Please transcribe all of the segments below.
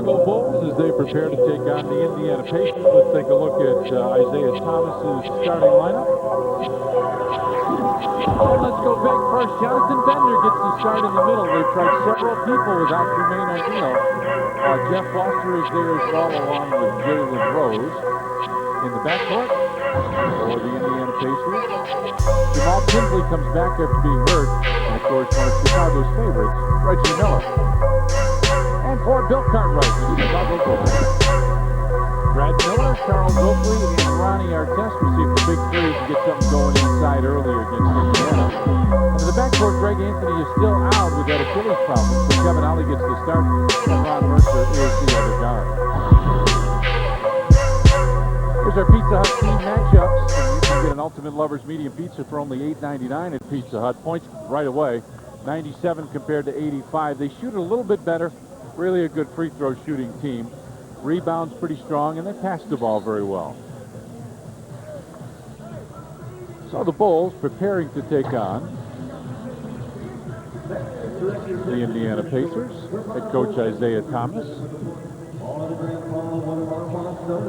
Chicago Bulls as they prepare to take on the Indiana Pacers. Let's take a look at Isaiah Thomas's starting lineup. Oh, let's go big first. Jonathan Bender gets the start in the middle. They've tried several people without Jermaine O'Neal. Jeff Foster is there as well, along with Jalen Rose. In the backcourt for the Indiana Pacers, Jamal Tinsley comes back after being hurt. And, of course, one of Chicago's favorites, Reggie Miller. And for Bill Cartwright, the Chicago Bulls. Brad Miller, Charles Oakley, and Ronnie Artest. We'll see if the big three can get something going inside earlier against Indiana. And in the backcourt, Greg Anthony is still out with that Achilles problem. So Kevin Ollie gets the start, and Ron Mercer is the other guard. Here's our Pizza Hut team matchups. And you can get an Ultimate Lovers medium pizza for only $8.99 at Pizza Hut. Points right away, 97 compared to 85. They shoot a little bit better. Really a good free throw shooting team. Rebounds pretty strong, and they pass the ball very well. So the Bulls preparing to take on the Indiana Pacers. Head coach Isaiah Thomas.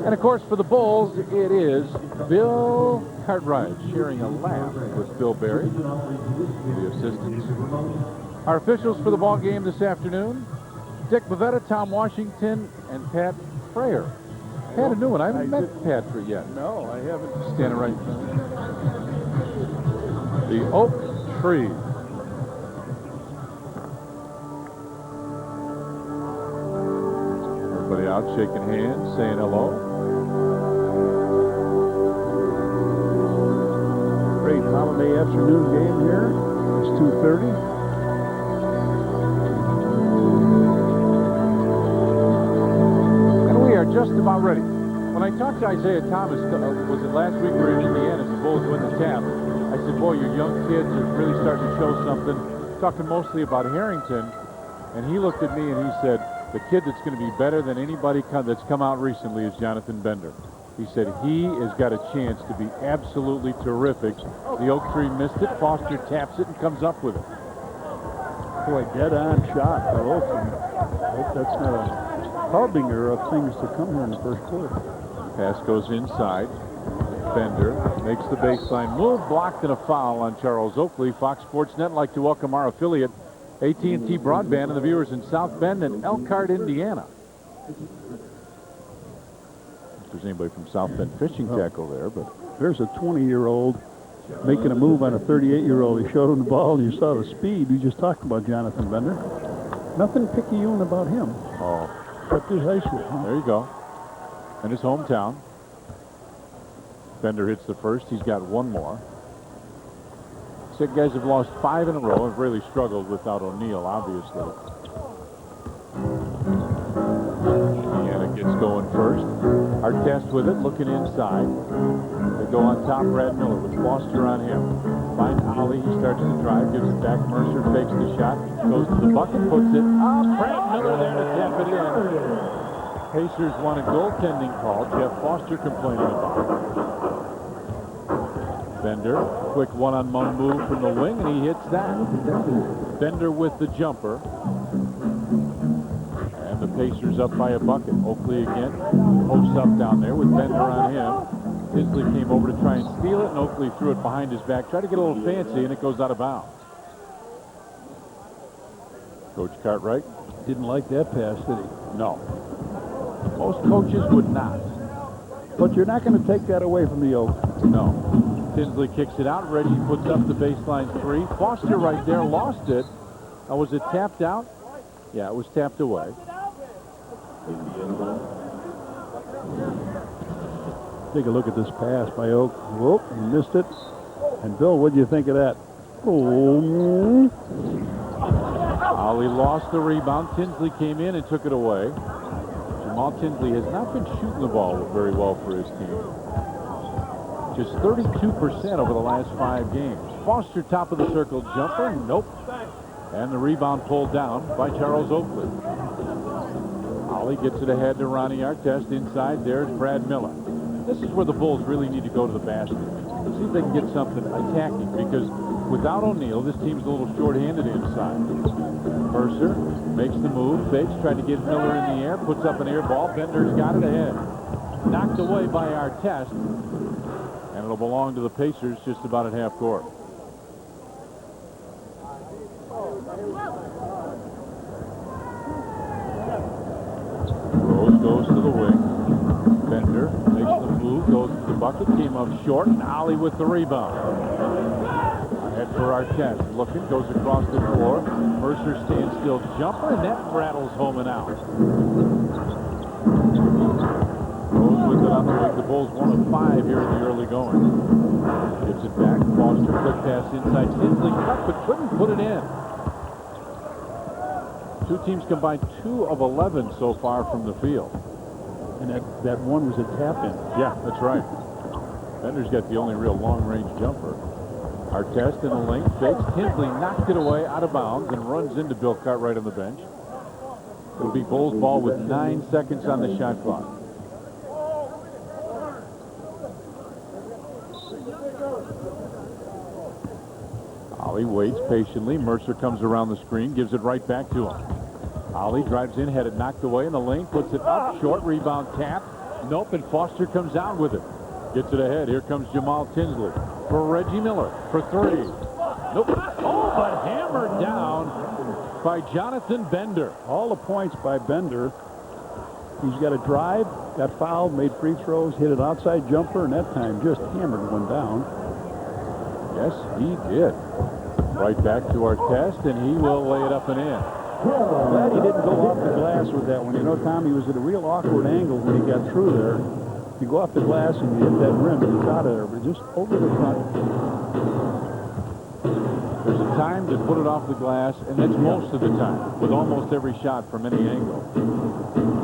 And of course for the Bulls, it is Bill Cartwright sharing a laugh with Bill Berry, the assistants. Our officials for the ball game this afternoon: Dick Bavetta, Tom Washington, and Pat Frayer. Pat, a new one. I haven't met Patrick yet. No, I haven't. Standing right in front of me. The Oak Tree. Everybody out shaking hands, saying hello. Great holiday afternoon game here. It's 2:30. Just about ready. When I talked to Isaiah Thomas, was it last week we were in Indiana as the Bulls win the tap, I said, boy, your young kids are really starting to show something. Talking mostly about Harrington, and he looked at me and he said, the kid that's going to be better than anybody that's come out recently is Jonathan Bender. He said he has got a chance to be absolutely terrific. The Oak Tree missed it. Foster taps it and comes up with it. Boy, dead-on shot by Oakley. I hope that's not a harbinger of things to come here in the first quarter. Pass goes inside. Bender makes the baseline move, blocked, and a foul on Charles Oakley. Fox Sports Net like to welcome our affiliate, AT&T Broadband, and the viewers in South Bend and Elkhart, Indiana. If there's anybody from South Bend fishing tackle there, but there's a 20-year-old making a move on a 38-year-old. He showed him the ball, and you saw the speed. We just talked about Jonathan Bender. Nothing picayune about him. Oh. Except his high school. Huh? There you go. In his hometown. Bender hits the first. He's got one more. Said guys have lost 5 in a row. Have really struggled without O'Neal, obviously. Indiana gets going first. Artest with it, looking inside. They go on top. Brad Miller with Foster on him. Finds Ollie. He starts to drive. Gives it back. Mercer fakes the shot. Goes to the bucket. Puts it up. Brad Miller there to tap it in. Pacers want a goaltending call. Jeff Foster complaining about it. Bender, quick one-on-one move from the wing, and he hits that. Bender with the jumper. And the Pacers up by a bucket. Oakley again. Posts up down there with Bender on him. Tinsley came over to try and steal it, and Oakley threw it behind his back. Tried to get a little fancy, and it goes out of bounds. Coach Cartwright didn't like that pass, did he? No. Most coaches would not. But you're not going to take that away from the Oaks. No. Tinsley kicks it out. Reggie puts up the baseline 3. Foster right there lost it. Was it tapped out? Yeah, it was tapped away. Take a look at this pass by Oak. Whoop, he missed it. And Bill, what do you think of that? Oh. Ollie lost the rebound. Tinsley came in and took it away. Jamal Tinsley has not been shooting the ball very well for his team. Just 32% over the last 5 games. Foster, top of the circle jumper. Nope. And the rebound pulled down by Charles Oakley. Ollie gets it ahead to Ronnie Artest. Inside, there's Brad Miller. This is where the Bulls really need to go to the basket. See if they can get something attacking, because without O'Neal, this team's a little short-handed inside. Mercer makes the move, fakes, tried to get Miller in the air, puts up an air ball. Bender's got it ahead. Knocked away by Artest, and it'll belong to the Pacers just about at half court. Rose goes to the wing. Bender makes the move, goes to the bucket, came up short, and Ollie with the rebound. Ahead for Artest, looking, goes across the floor. Mercer standstill jumper, and that rattles home and out. Rose with it on the wing. The Bulls 1 of 5 here in the early going. Gets it back. Foster, quick pass inside. Tinsley cut, but couldn't put it in. Two teams combined 2 of 11 so far from the field. And that one was a tap-in. Yeah, that's right. Bender's got the only real long-range jumper. Artest in the lane, fakes. Tinsley knocked it away out of bounds and runs into Bill Cartwright on the bench. It'll be Bulls ball with 9 seconds on the shot clock. Ollie waits patiently. Mercer comes around the screen, gives it right back to him. Ollie drives in, had it knocked away in the lane, puts it up, short, rebound, tap. Nope, and Foster comes down with it. Gets it ahead. Here comes Jamal Tinsley for Reggie Miller for 3. Nope. Oh, but hammered down by Jonathan Bender. All the points by Bender. He's got a drive, got fouled, made free throws, hit an outside jumper, and that time just hammered one down. Yes, he did. Right back to Artest, and he will lay it up and in. Glad he didn't go off the glass with that one. You know, Tom, he was at a real awkward angle when he got through there. You go off the glass and you hit that rim, and it's out of there, but just over the front. There's a time to put it off the glass, and that's most of the time, with almost every shot from any angle,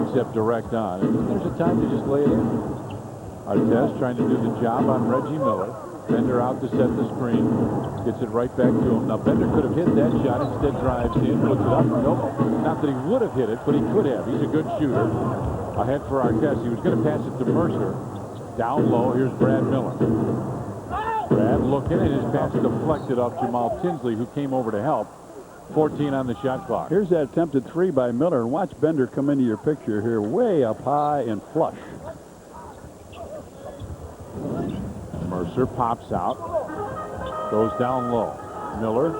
except direct on. And then there's a time to just lay it in. Artest trying to do the job on Reggie Miller. Bender out to set the screen. Gets it right back to him. Now, Bender could have hit that shot. Instead, drives in, puts it up. Nope. Not that he would have hit it, but he could have. He's a good shooter. Ahead for Artest. He was going to pass it to Mercer. Down low, here's Brad Miller. Brad looking, and his pass deflected off Jamal Tinsley, who came over to help. 14 on the shot clock. Here's that attempted 3 by Miller. And watch Bender come into your picture here, way up high and flush. Mercer pops out, goes down low. Miller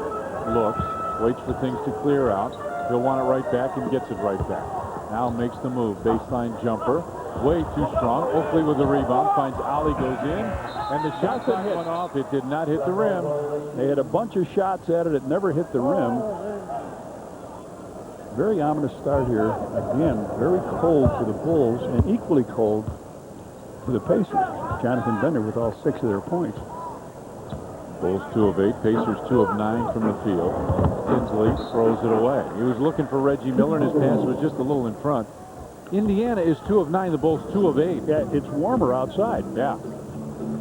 looks, waits for things to clear out. He'll want it right back and gets it right back. Now makes the move. Baseline jumper. Way too strong. Oakley with the rebound. Finds Ollie, goes in. And the shot that went off, it did not hit the rim. They had a bunch of shots at it. It never hit the rim. Very ominous start here. Again, very cold for the Bulls and equally cold for the Pacers. Jonathan Bender with all 6 of their points. Bulls 2 of 8. Pacers 2 of 9 from the field. Tinsley throws it away. He was looking for Reggie Miller, and his pass was just a little in front. Indiana is 2 of 9. The Bulls 2 of 8. Yeah, it's warmer outside. Yeah.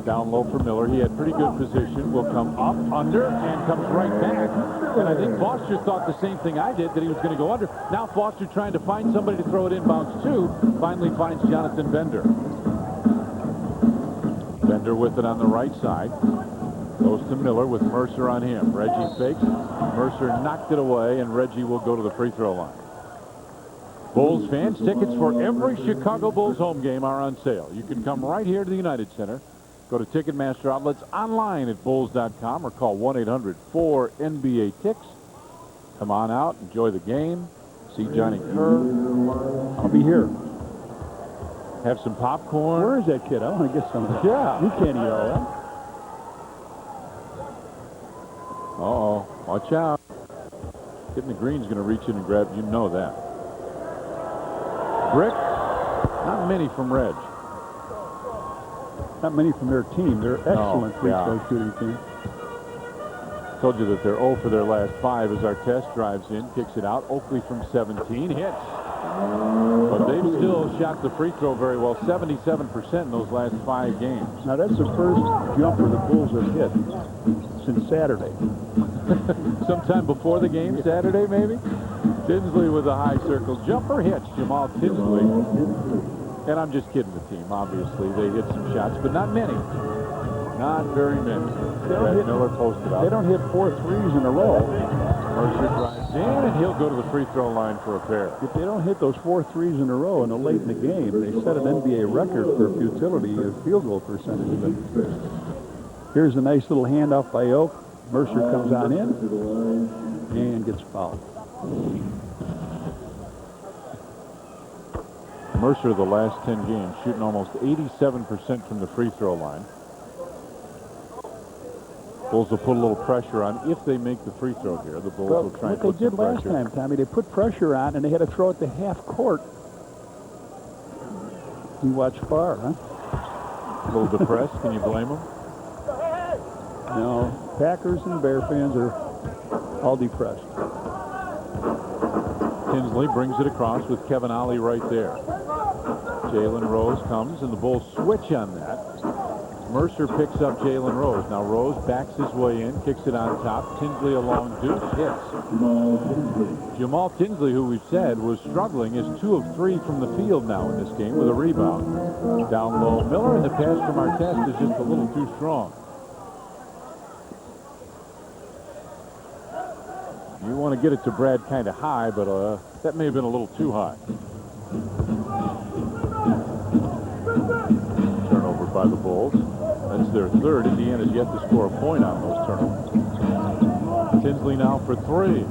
Down low for Miller. He had pretty good position. Will come up, under, and comes right back. And I think Foster thought the same thing I did, that he was going to go under. Now Foster trying to find somebody to throw it inbounds to. Finally finds Jonathan Bender. Bender with it on the right side. Goes to Miller with Mercer on him. Reggie fakes. Mercer knocked it away, and Reggie will go to the free throw line. Bulls fans, tickets for every Chicago Bulls home game are on sale. You can come right here to the United Center. Go to Ticketmaster outlets online at Bulls.com or call 1-800-4NBA-TICKS. Come on out, enjoy the game, see Johnny Kerr. I'll be here. Have some popcorn. Where is that kid? I want to get some. Yeah. You can't eat all that. Uh-oh. Watch out. Getting the green's going to reach in and grab. You know that. Brick. Not many from Reg. Not many from their team. They're excellent free throw shooting team. Told you that they're 0 for their last 5 as Artest drives in, kicks it out. Oakley from 17 hits. But they've still shot the free throw very well, 77% in those last 5 games. Now that's the first jumper the Bulls have hit since Saturday. Sometime before the game, Saturday maybe? Tinsley with a high circle jumper hits Jamal Tinsley. And I'm just kidding the team, obviously. They hit some shots, but not many. Not very many. Brad Miller posted up. They don't hit 4 threes in a row. Mercer drives in, and he'll go to the free throw line for a pair. If they don't hit those 4 threes in a row and late in the game, they set an NBA record for futility of field goal percentage. But here's a nice little handoff by Oak. Mercer comes on in and gets fouled. Mercer, the last 10 games, shooting almost 87% from the free throw line. Bulls will put a little pressure on if they make the free throw here. The Bulls will try and put some pressure. What they did last time, Tommy, they put pressure on, and they had to throw it to half court. You watch far, huh? A little depressed. Can you blame them? No. Packers and Bear fans are all depressed. Tinsley brings it across with Kevin Ollie right there. Jalen Rose comes, and the Bulls switch on that. Mercer picks up Jalen Rose. Now Rose backs his way in, kicks it on top. Tinsley along deuce hits. Jamal Tinsley, who we've said was struggling, is 2 of 3 from the field now in this game with a rebound. Down low, Miller, and the pass from Artest is just a little too strong. You want to get it to Brad kind of high, but that may have been a little too high. Turnover by the Bulls. That's their third. Indiana's yet to score a point on those turnovers. Tinsley now for 3.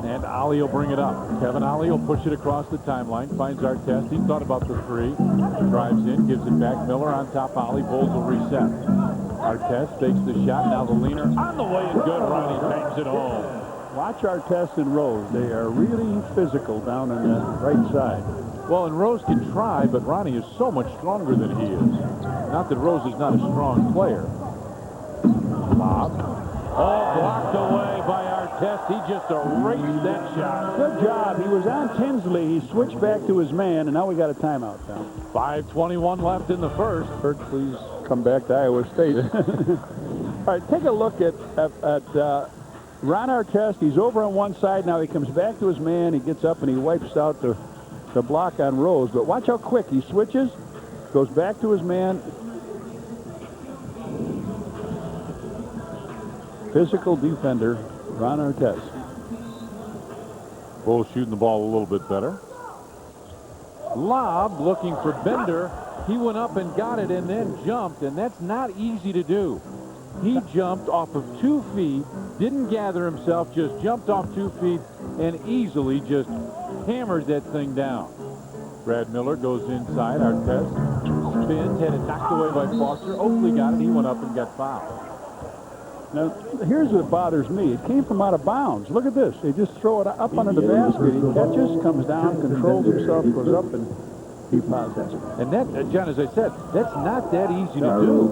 And Ollie will bring it up. Kevin Ollie will push it across the timeline. Finds Artest. He thought about the 3. Drives in, gives it back. Miller on top. Ollie. Bulls will reset. Artest takes the shot. Now the leaner on the way and good. Ronnie bangs it home. Watch Artest and Rose. They are really physical down on the right side. Well, and Rose can try, but Ronnie is so much stronger than he is. Not that Rose is not a strong player. Lob. Oh, blocked away by Artest. He just erased that shot. Good job. He was on Tinsley. He switched back to his man, and now we got a timeout now. 5:21 left in the first. Bert, please come back to Iowa State. All right, take a look at Ron Artest. He's over on one side. Now he comes back to his man. He gets up and he wipes out the block on Rose. But watch how quick he switches, goes back to his man. Physical defender, Ron Artest. Bulls shooting the ball a little bit better. Lob looking for Bender. He went up and got it and then jumped, and that's not easy to do. He jumped off of 2 feet, didn't gather himself, just jumped off 2 feet and easily just hammered that thing down. Brad Miller goes inside. Artest spins, had it knocked away by Foster. Oakley got it. He went up and got fouled. Now, here's what bothers me. It came from out of bounds. Look at this. They just throw it up under the basket. He catches, comes down, controls himself, goes up, and deposits. And that, John, as I said, that's not that easy to do.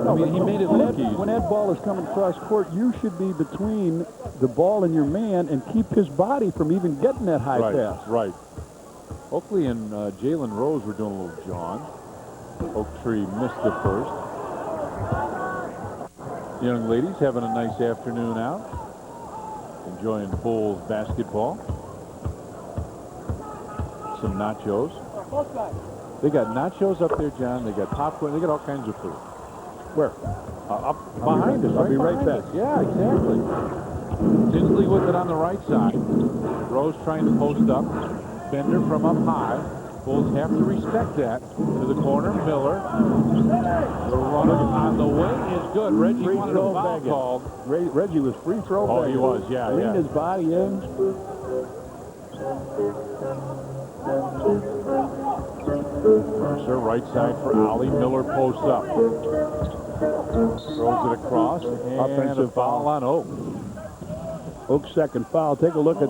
I mean, he made it look easy. When that ball is coming across court, you should be between the ball and your man and keep his body from even getting that high pass. Right. Oakley and Jalen Rose were doing a little jaunt. Oak Tree missed the first. Young ladies having a nice afternoon out. Enjoying Bulls basketball. Some nachos. They got nachos up there, John. They got popcorn. They got all kinds of food. Where? Up behind us. I'll be right back. Yeah, exactly. Tinsley with it on the right side. Rose trying to post up. Bender from up high. Bulls have to respect that. To the corner, Miller. The runner on the way is good. Reggie wanted a foul called. Reggie was free throw. Oh, he was, yeah. Leaned his body in. Mercer, right side for Ollie. Miller posts up. Throws it across. And Offensive a foul on Oak. Oak's second foul. Take a look at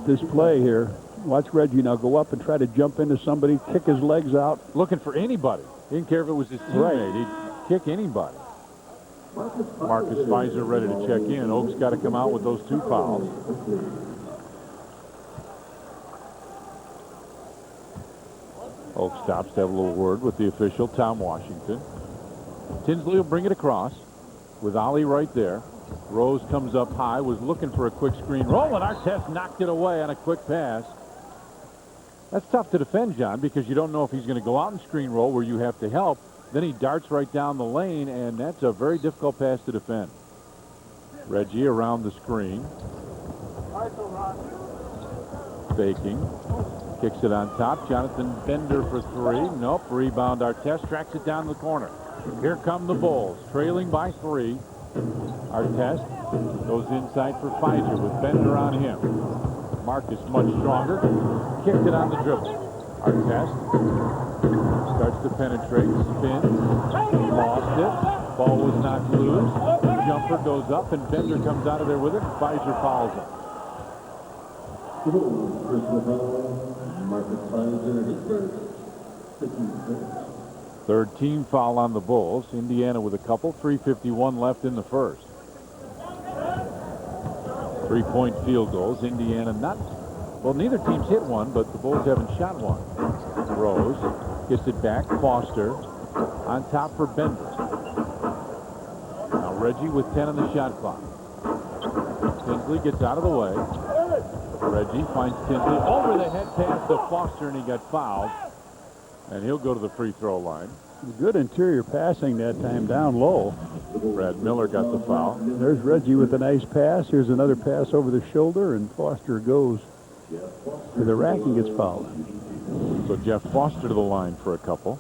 this play here. Watch Reggie now go up and try to jump into somebody, kick his legs out. Looking for anybody. He didn't care if it was his teammate. He'd kick anybody. Marcus Pfizer ready to check in. Oak's got to come out with those 2 fouls. Oak stops to have a little word with the official, Tom Washington. Tinsley will bring it across with Ollie right there. Rose comes up high, was looking for a quick screen roll, and Artest knocked it away on a quick pass. That's tough to defend, John, because you don't know if he's going to go out and screen roll where you have to help. Then he darts right down the lane, and that's a very difficult pass to defend. Reggie around the screen. Faking. Kicks it on top. Jonathan Bender for three. Nope. Rebound. Artest tracks it down the corner. Here come the Bulls, trailing by 3. Artest goes inside for Pfizer with Bender on him. Marcus much stronger. Kicked it on the dribble. Artest starts to penetrate. Spins. Lost it. Ball was knocked loose. Jumper goes up, and Bender comes out of there with it, and Pfizer fouls him. Third team foul on the Bulls. Indiana with a couple. 3:51 left in the first. 3-point field goals. Indiana not, well, neither team's hit one, but the Bulls haven't shot one. Rose gets it back. Foster on top for Bender. Now Reggie with 10 on the shot clock. Tinsley gets out of the way. Reggie finds Tinsley over the head pass to Foster, and he got fouled. And he'll go to the free throw line. Good interior passing that time down low. Brad Miller got the foul. There's Reggie with a nice pass. Here's another pass over the shoulder, and Foster goes to the rack and gets fouled. So Jeff Foster to the line for a couple.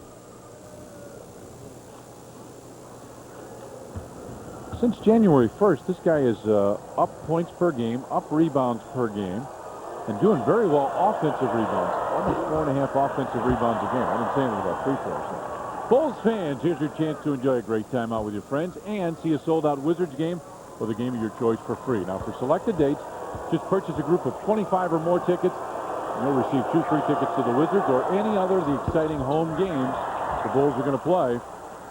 Since January 1st, this guy is up points per game, up rebounds per game, and doing very well offensive rebounds. Almost 4.5 offensive rebounds a game. I didn't say anything about free throws. Bulls fans, here's your chance to enjoy a great time out with your friends and see a sold-out Wizards game or the game of your choice for free. Now, for selected dates, just purchase a group of 25 or more tickets, and you'll receive 2 free tickets to the Wizards or any other of the exciting home games the Bulls are going to play.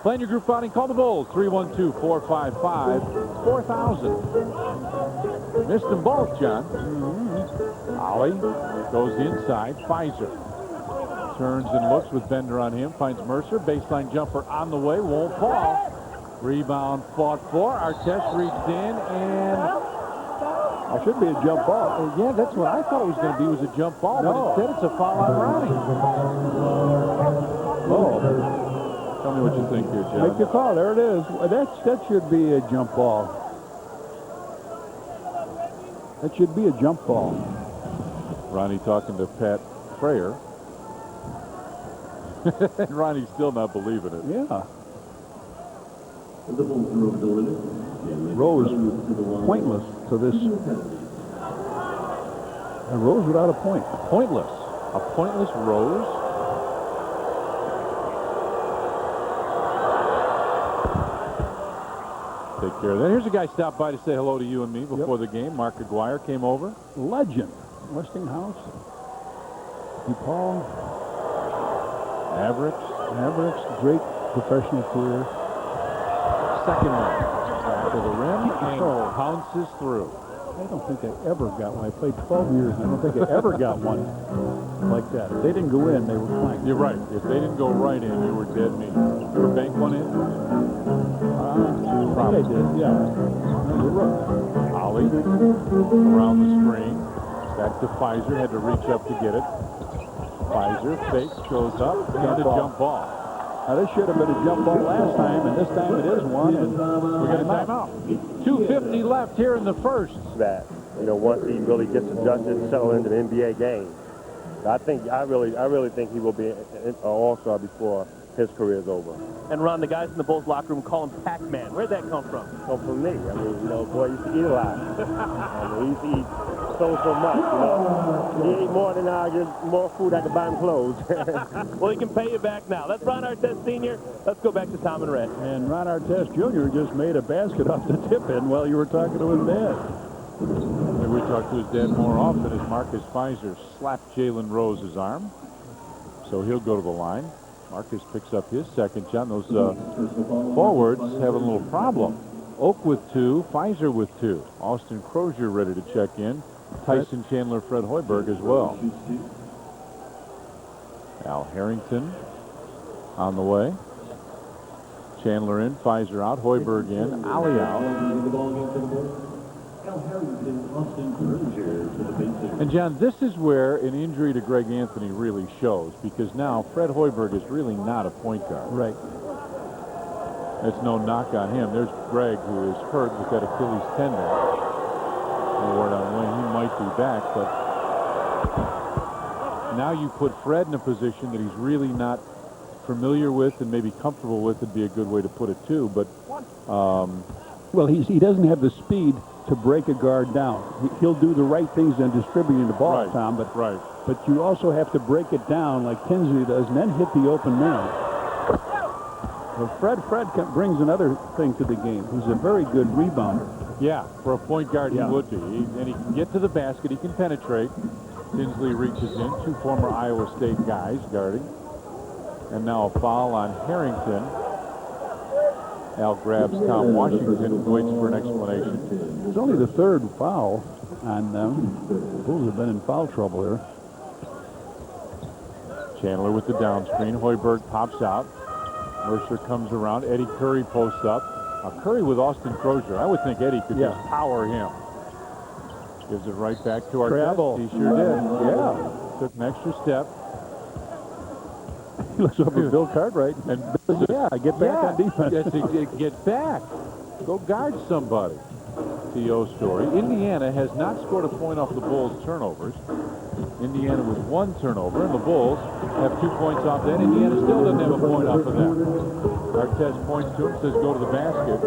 Plan your group outing. Call the Bulls, 312-455-4000. Missed them both, John. Ollie goes inside. Pfizer turns and looks with Bender on him. Finds Mercer. Baseline jumper on the way. Won't fall. Rebound fought for. Artest reached in, and It should be a jump ball. yeah, that's what I thought it was going to be, was a jump ball, but instead it's a foul on Ronnie. Oh. Tell me what you think here, John. Make your call. There it is. That should be a jump ball. That should be a jump ball. Ronnie talking to Pat Frayer. And Ronnie's still not believing it. Yeah. Rose pointless to this. And Rose without a point. Pointless. A pointless Rose. Take care of that. Here's a guy stopped by to say hello to you and me before the game. Mark Aguirre came over. Legend. Westinghouse. DePaul. Mavericks. Great professional career. Second one. Back to the rim and pounces through. I don't think I ever got one. I played 12 years, and I don't think I ever got one like that. If they didn't go in, they were fine. You're right. If they didn't go right in, you were dead meat. Ever bank one in? I think I did, yeah. No, you're right. Ollie around the screen. Back to Pfizer. Had to reach up to get it. Pfizer fakes, goes up, and a jump ball. Now, this should have been a jump ball last time, and this time it is one. And we got a timeout. 2:50 left here in the first. That, once he really gets adjusted and settled into the NBA game, I really think he will be an all-star before his career is over. And Ron, the guys in the Bulls locker room call him Pac-Man. Where'd that come from? Come from me. I mean, boy used to eat a lot. And he used to eat so much, He ate more than more food I could buy him clothes. Well, he can pay you back now. That's Ron Artest Sr. Let's go back to Tom and Red. And Ron Artest Jr. just made a basket off the tip-in while you were talking to his dad. Maybe we talk to his dad more often as Marcus Pfizer slapped Jalen Rose's arm. So he'll go to the line. Marcus picks up his second shot. Those forwards have a little problem. Oak with 2, Pfizer with 2. Austin Crozier ready to check in. Tyson Chandler, Fred Hoiberg as well. Al Harrington on the way. Chandler in, Pfizer out, Hoiberg in, Ollie out. And, John, this is where an injury to Greg Anthony really shows, because now Fred Hoiberg is really not a point guard. Right. That's no knock on him. There's Greg, who is hurt with that Achilles tendon. No word on when he might be back, but now you put Fred in a position that he's really not familiar with and maybe comfortable with would be a good way to put it, too. But well, he doesn't have the speed to break a guard down. He'll do the right things in distributing the ball, right, Tom, but right. But you also have to break it down like Tinsley does and then hit the open man. Well, Fred brings another thing to the game. He's a very good rebounder. Yeah, for a point guard he would be. And he can get to the basket. He can penetrate. Tinsley reaches in. Two former Iowa State guys guarding. And now a foul on Harrington. Al grabs Tom Washington and waits for an explanation. It's only the third foul on them. The Bulls have been in foul trouble here. Chandler with the down screen. Hoiberg pops out. Mercer comes around. Eddie Curry posts up. Curry with Austin Crozier. I would think Eddie could just power him. Gives it right back to Artest. Travel. He sure did. Yeah. Took an extra step. He looks over at Bill Cartwright and get back on defense. Yes, get back. Go guard somebody. T.O. story. Indiana has not scored a point off the Bulls' turnovers. Indiana with one turnover, and the Bulls have 2 points off that. Indiana still doesn't have a point off of that. Artest points to him, says go to the basket.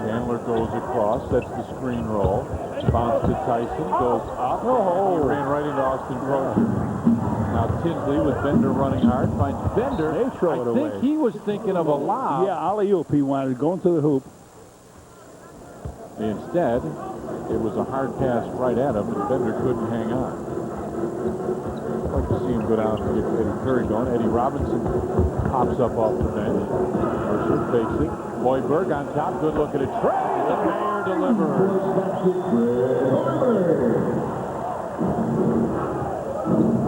Chandler goes across. That's the screen roll. Bounce to Tyson. Goes up. He ran right into Austin Crozier. Now Tinsley with Bender running hard. Finds Bender. They throw it away. I think he was thinking of a lob. Yeah, alley-oop. He wanted to go into the hoop. Instead, it was a hard pass right at him, and Bender couldn't hang on. I'd like to see him go down and get Eddie Curry going. Eddie Robinson pops up off the bench. Mercer fakes it. Hoiberg on top. Good look at it. The Mayor delivers.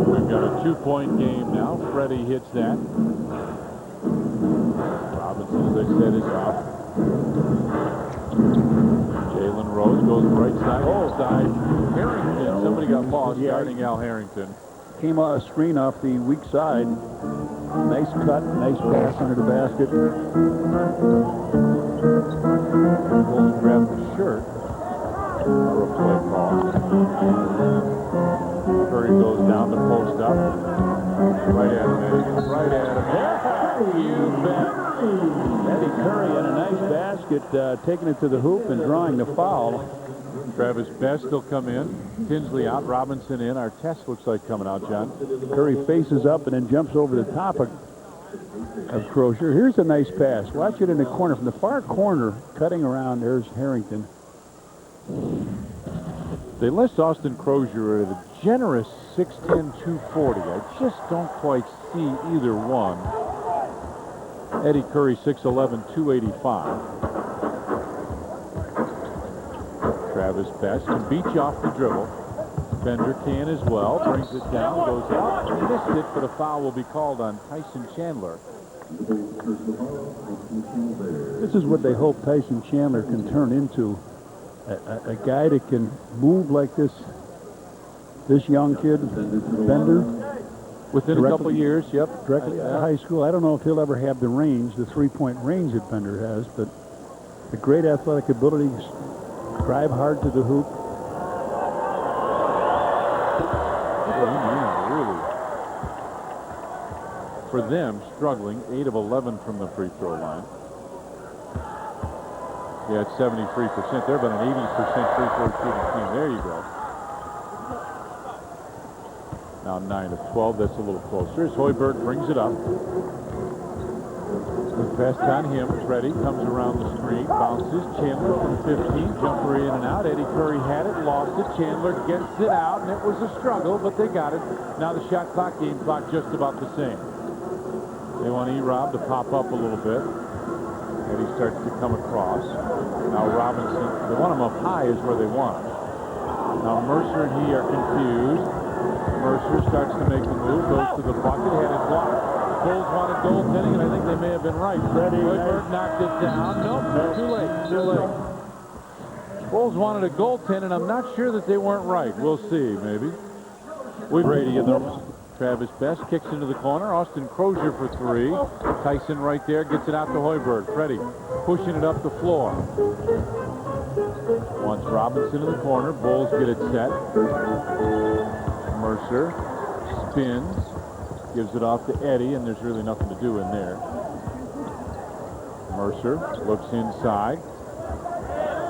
We've got a 2-point game now. Freddie hits that. Robinson, as I said, is up. Jalen Rose goes right side, inside. Harrington, somebody got lost guarding Al Harrington. Came on a screen off the weak side. Nice cut, nice pass under the basket. Bulls grab the shirt for a play call. Curry goes down to post up. Right at him, Eddie. Right at him. You bet. Eddie Curry had a nice basket, taking it to the hoop and drawing the foul. Travis Best will come in. Tinsley out. Robinson in. Artest looks like coming out, John. Curry faces up and then jumps over the top of Crozier. Here's a nice pass. Watch it in the corner. From the far corner, cutting around, there's Harrington. They list Austin Crozier at a generous 6'10", 240. I just don't quite see either one. Eddie Curry, 6'11", 285. Travis Best can beat you off the dribble. Bender can as well. Brings it down, goes up. Missed it, but a foul will be called on Tyson Chandler. This is what they hope Tyson Chandler can turn into. A guy that can move like this young kid, Bender. Within a couple of years, yep. Directly out of high school. I don't know if he'll ever have the range, the three-point range that Bender has, but a great athletic ability, drive hard to the hoop. Yeah, really. For them, struggling, 8 of 11 from the free throw line. Yeah, it's 73%. They're about an 80% free throw shooting team. There you go. Now 9 of 12. That's a little closer. As Hoiberg brings it up. The pass on him. Freddie comes around the screen. Bounces. Chandler from 15. Jumper in and out. Eddie Curry had it. Lost it. Chandler gets it out. And it was a struggle, but they got it. Now the shot clock, game clock, just about the same. They want E-Rob to pop up a little bit. Eddie starts to come across. Now Robinson, they want him up high is where they want him. Now Mercer and he are confused. Mercer starts to make the move, goes to the bucket, had it blocked. Bulls wanted goaltending, and I think they may have been right. Hoiberg knocked it down. Nope, too late, too late. Bulls wanted a goaltend, and I'm not sure that they weren't right. We'll see, maybe. Brady in those. Travis Best kicks into the corner. Austin Crozier for 3. Tyson right there gets it out to Hoiberg. Freddie pushing it up the floor. Wants Robinson in the corner. Bulls get it set. Mercer spins. Gives it off to Eddie, and there's really nothing to do in there. Mercer looks inside.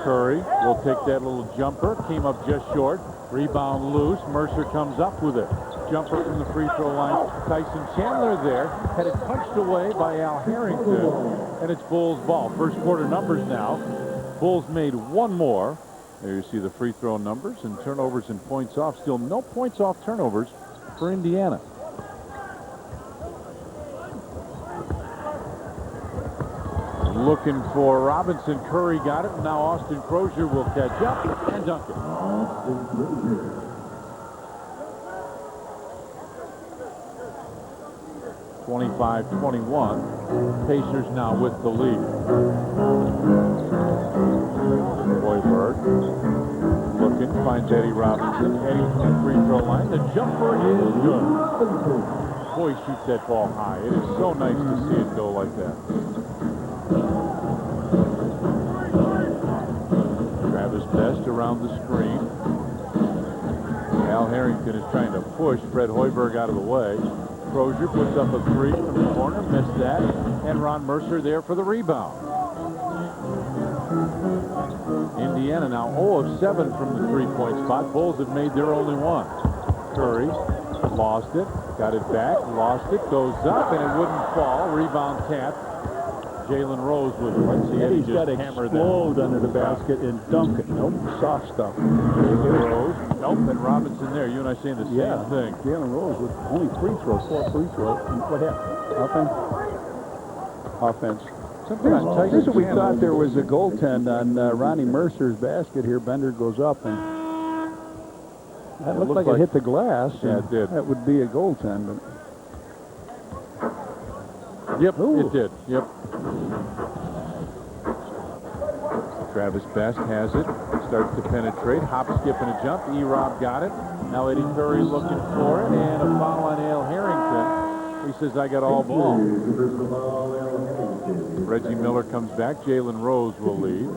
Curry will take that little jumper. Came up just short. Rebound loose. Mercer comes up with it. Jumper from the free throw line. Tyson Chandler there. Had it punched away by Al Harrington. And it's Bulls ball. First quarter numbers now. Bulls made one more. There you see the free throw numbers and turnovers and points off. Still no points off turnovers for Indiana. Looking for Robinson. Curry got it. And now Austin Crozier will catch up and dunk it. 25-21. Pacers now with the lead. Hoiberg looking, finds Eddie Robinson. Eddie from the free throw line. The jumper is good. Boy, he shoots that ball high. It is so nice to see it go like that. Travis Best around the screen. Al Harrington is trying to push Fred Hoiberg out of the way. Crozier puts up a 3 from the corner, missed that, and Ron Mercer there for the rebound. Indiana now 0 of 7 from the three-point spot. Bulls have made their only one. Curry lost it, got it back, lost it, goes up, and it wouldn't fall. Rebound tap. Jalen Rose with it. Let's see Eddie's got to explode under the basket and dunk it. Nope, soft stuff. Jalen Rose. Nope, and Robinson there. You and I saying the same thing. Jalen Rose with only 4 free throws. What happened? Offense. This is what we thought there was a goaltend on Ronnie Mercer's basket here. Bender goes up, and that looked like it hit the glass. Yeah, it did. That would be a goaltend. But yep, it did. Yep. Travis Best has it. Starts to penetrate. Hop, skip, and a jump. E-Rob got it. Now Eddie Curry looking for it. And a foul on Al Harrington. He says, I got all ball. Reggie Miller comes back. Jalen Rose will lead.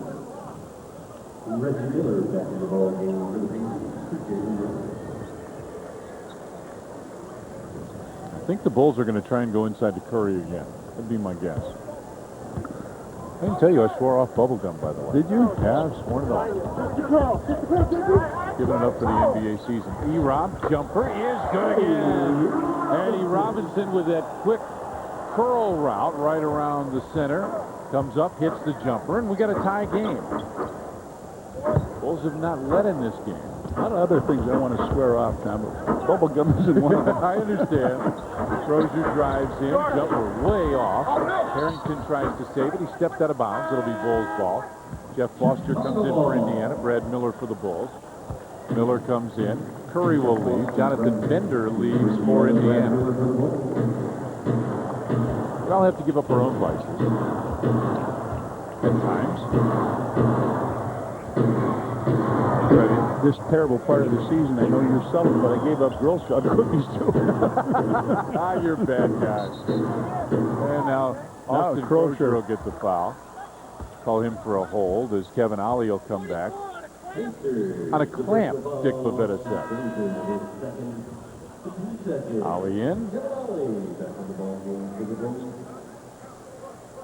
Reggie Miller back in the ball game. I think the Bulls are going to try and go inside to Curry again. That'd be my guess. I didn't tell you I swore off bubblegum, by the way. Did you? Yeah, I've sworn it off. Giving it up for the NBA season. E-Rob, jumper is good again. Eddie Robinson with that quick curl route right around the center. Comes up, hits the jumper, and we got a tie game. Bulls have not led in this game. A lot of other things I want to swear off, Tom, but bubblegum isn't one of them. I understand. Crozier drives in, jumper way off. Harrington tries to save it. He stepped out of bounds. It'll be Bulls ball. Jeff Foster comes in for Indiana. Brad Miller for the Bulls. Miller comes in. Curry will leave. Jonathan Bender leaves for Indiana. We all have to give up our own vices at times. This terrible part of the season, I know you're selling, but I gave up Girl Scout cookies too. You're a bad guy. And now Austin Crozier will get the foul. Call him for a hold as Kevin Ollie will come back. On a clamp, Dick Pavetta said. Ollie in.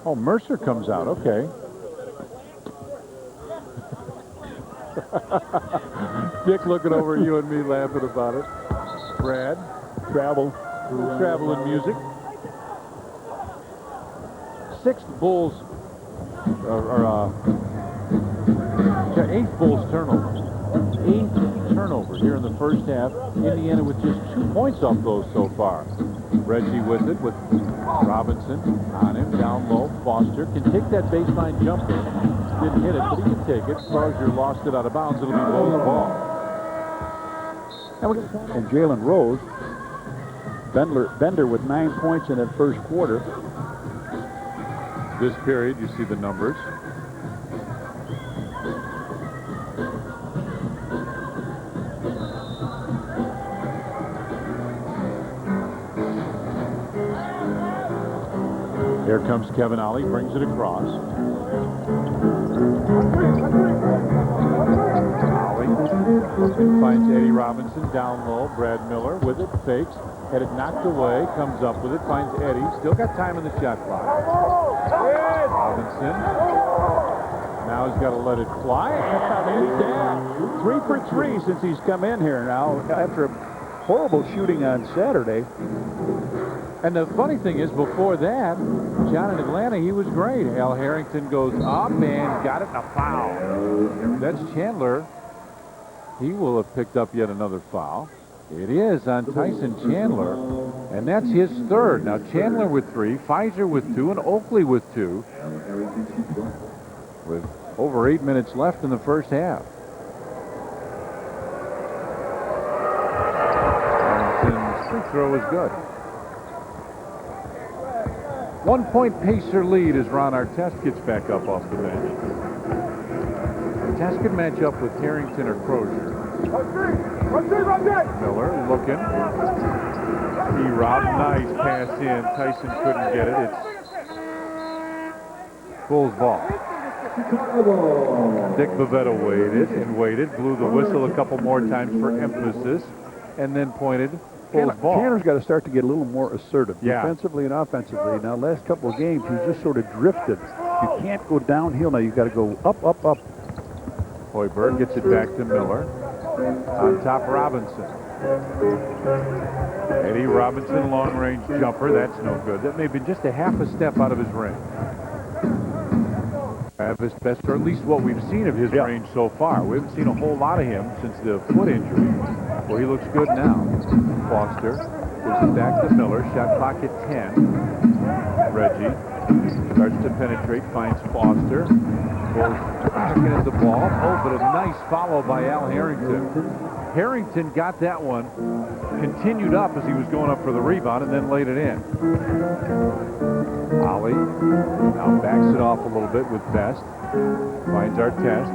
Oh, Mercer comes out. Okay. Dick looking over at you and me laughing about it. Brad. Travel and music. Sixth Bulls, eighth Bulls turnover. Eighth turnover here in the first half. Indiana with just 2 points off those so far. Reggie with it, with Robinson on him, down low. Foster can take that baseline jumper. Didn't hit it, but he can take it. Crozier lost it out of bounds. It'll be Bulls ball. And Jalen Rose Bender with 9 points in that first quarter. This period, you see the numbers. Here comes Kevin Ollie, brings it across. Ollie looking, finds Eddie Robinson down low. Brad Miller with it, fakes, had it knocked away, comes up with it, finds Eddie. Still got time in the shot clock. Robinson. Now he's got to let it fly. Yeah, 3 for 3 since he's come in here now after a horrible shooting on Saturday. And the funny thing is, before that, John in Atlanta, he was great. Al Harrington goes up and got it in a foul. That's Chandler. He will have picked up yet another foul. It is on Tyson Chandler, and that's his third. Now Chandler with 3, Pfizer with 2, and Oakley with 2. With over 8 minutes left in the first half. Harrington's free throw is good. 1 point Pacer lead as Ron Artest gets back up off the bench. Artest could match up with Harrington or Crozier. Miller looking. E-Rob, nice pass in. Tyson couldn't get it. It's Bulls ball. Dick Bavetta waited and waited, blew the whistle a couple more times for emphasis, and then pointed. Tanner's got to start to get a little more assertive, Yeah. defensively and offensively. Now, last couple of games, he's just sort of drifted. You can't go downhill now. You've got to go up, up, up. Hoiberg gets it back to Miller. On top, Robinson. Eddie Robinson, long-range jumper. That's no good. That may have been just a half a step out of his range. Have his best, or at least what we've seen of his range so far. We haven't seen a whole lot of him since the foot injury. Well, he looks good now. Foster gives it back to Miller. Shot clock at 10. Reggie starts to penetrate, finds Foster. Bulls looking at the ball. Oh, but a nice follow by Al Harrington. Harrington got that one, continued up as he was going up for the rebound, and then laid it in. Ollie now backs it off a little bit with Best. Finds Artest.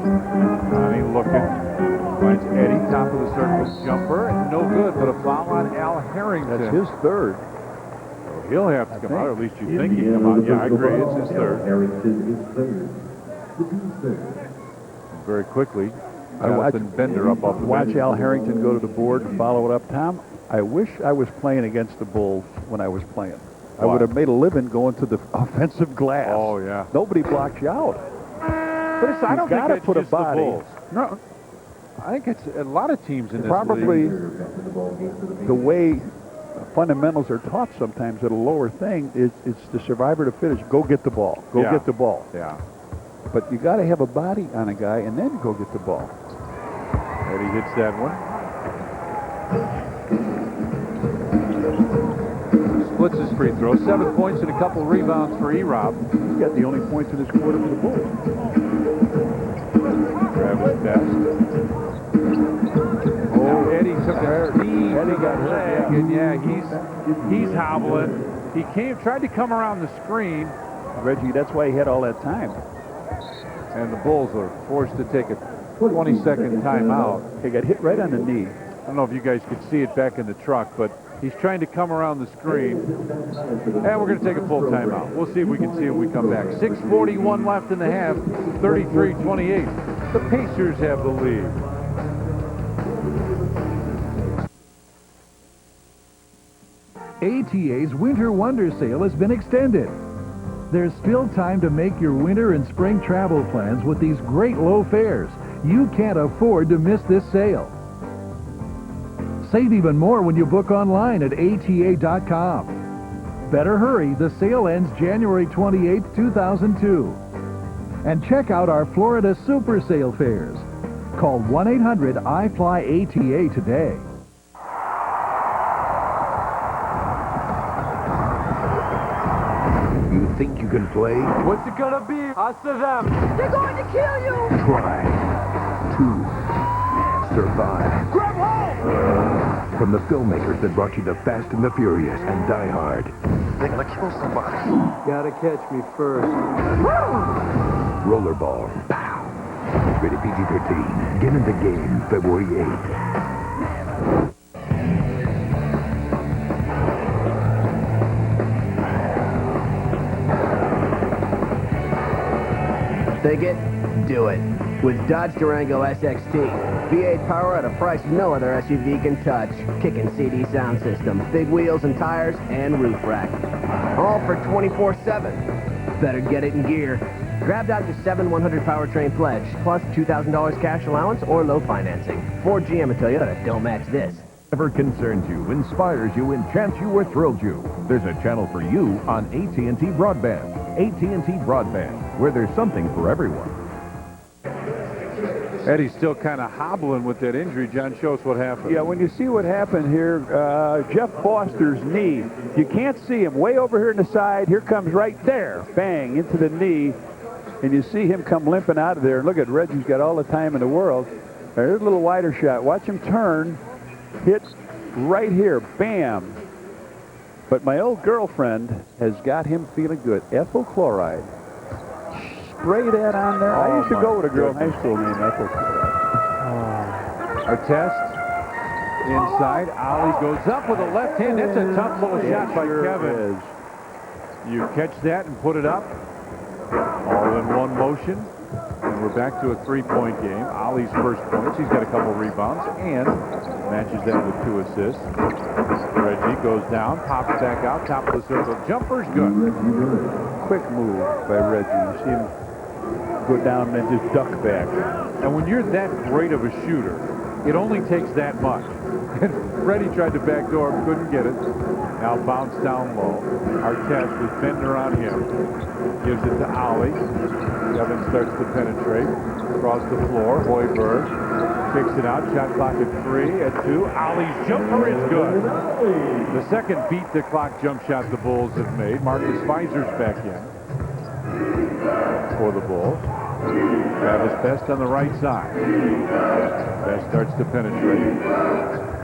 Ronnie looking. Finds Eddie, top of the circle jumper. No good, but a foul on Al Harrington. That's his third. So he'll have to come out, or at least you think he'll come out. Yeah, I agree. It's his third. Very quickly, Jonathan Bender up off the bench. Watch Al Harrington go to the board and follow it up. Tom, I wish I was playing against the Bulls when I was playing. I would have made a living going to the offensive glass. Oh, yeah. Nobody blocks you out. But it's, I don't think that's put just a body. the Bulls. No, I think it's a lot of teams in this Probably league. the way fundamentals are taught sometimes at a lower thing, it's the survivor to finish. Go get the ball. Go get the ball. Yeah. But you got to have a body on a guy and then go get the ball. Eddie hits that one. Splits his free throw. 7 points and a couple rebounds for E-Rob. He's got the only points in this quarter for the Bulls. Travis Best. Oh, Eddie took a knee. Eddie got hurt. And he's hobbling. He tried to come around the screen. Reggie, that's why he had all that time. And the Bulls are forced to take a 20-second timeout. He got hit right on the knee. I don't know if you guys could see it back in the truck, but he's trying to come around the screen. And we're going to take a full timeout. We'll see if we can see when we come back. 6:41 left in the half, 33-28. The Pacers have the lead. ATA's Winter Wonder Sale has been extended. There's still time to make your winter and spring travel plans with these great low fares. You can't afford to miss this sale. Save even more when you book online at ATA.com. Better hurry, the sale ends January 28, 2002. And check out our Florida Super Sale fares. Call 1-800-I-FLY-ATA today. You think you can play? What's it gonna be? Us or them? They're going to kill you! Try to survive. Grab hold! From the filmmakers that brought you The Fast and the Furious and Die Hard. They're gonna kill somebody. Gotta catch me first. Rollerball. Pow. Rated PG-13. Get in the game February 8th. Think it? Do it. With Dodge Durango SXT. V8 power at a price no other SUV can touch. Kickin' CD sound system, big wheels and tires, and roof rack. All for 24/7. Better get it in gear. Grab Dodge's 7 100 powertrain pledge, plus $2,000 cash allowance or low financing. Ford, GM, and Toyota don't match this. Whatever concerns you, inspires you, enchants you, or thrills you, there's a channel for you on AT&T Broadband. AT&T Broadband, where there's something for everyone. Eddie's still kind of hobbling with that injury. John, show us what happened. Yeah, when you see what happened here, Jeff Foster's knee, you can't see him way over here on the side. Here comes right there, bang, into the knee. And you see him come limping out of there. Look at Reggie's got all the time in the world. There's a little wider shot. Watch him turn, hit right here, bam. But my old girlfriend has got him feeling good. Ethyl chloride. Spray that on there. I used to go with a girl in high school named Ethyl chloride. Artest inside. Ollie goes up with a left hand. That's a tough little shot by Kevin. You catch that and put it up. All in one motion. And we're back to a three-point game. Ollie's first points. He's got a couple rebounds and matches that with 2 assists. Reggie goes down, pops back out, top of the circle. Jumper's good. Quick move by Reggie. You see him go down and then just duck back. And when you're that great of a shooter, it only takes that much. And Freddie tried to backdoor him, couldn't get it. Now bounce down low. Artest with Bender on him. Gives it to Ollie. Kevin starts to penetrate. Across the floor. Hoiberg kicks it out. Shot clock at 3, at 2. Ollie's jumper is good. The second beat the clock jump shot the Bulls have made. Marcus Fizer's back in for the Bulls. Travis Best on the right side. Best starts to penetrate.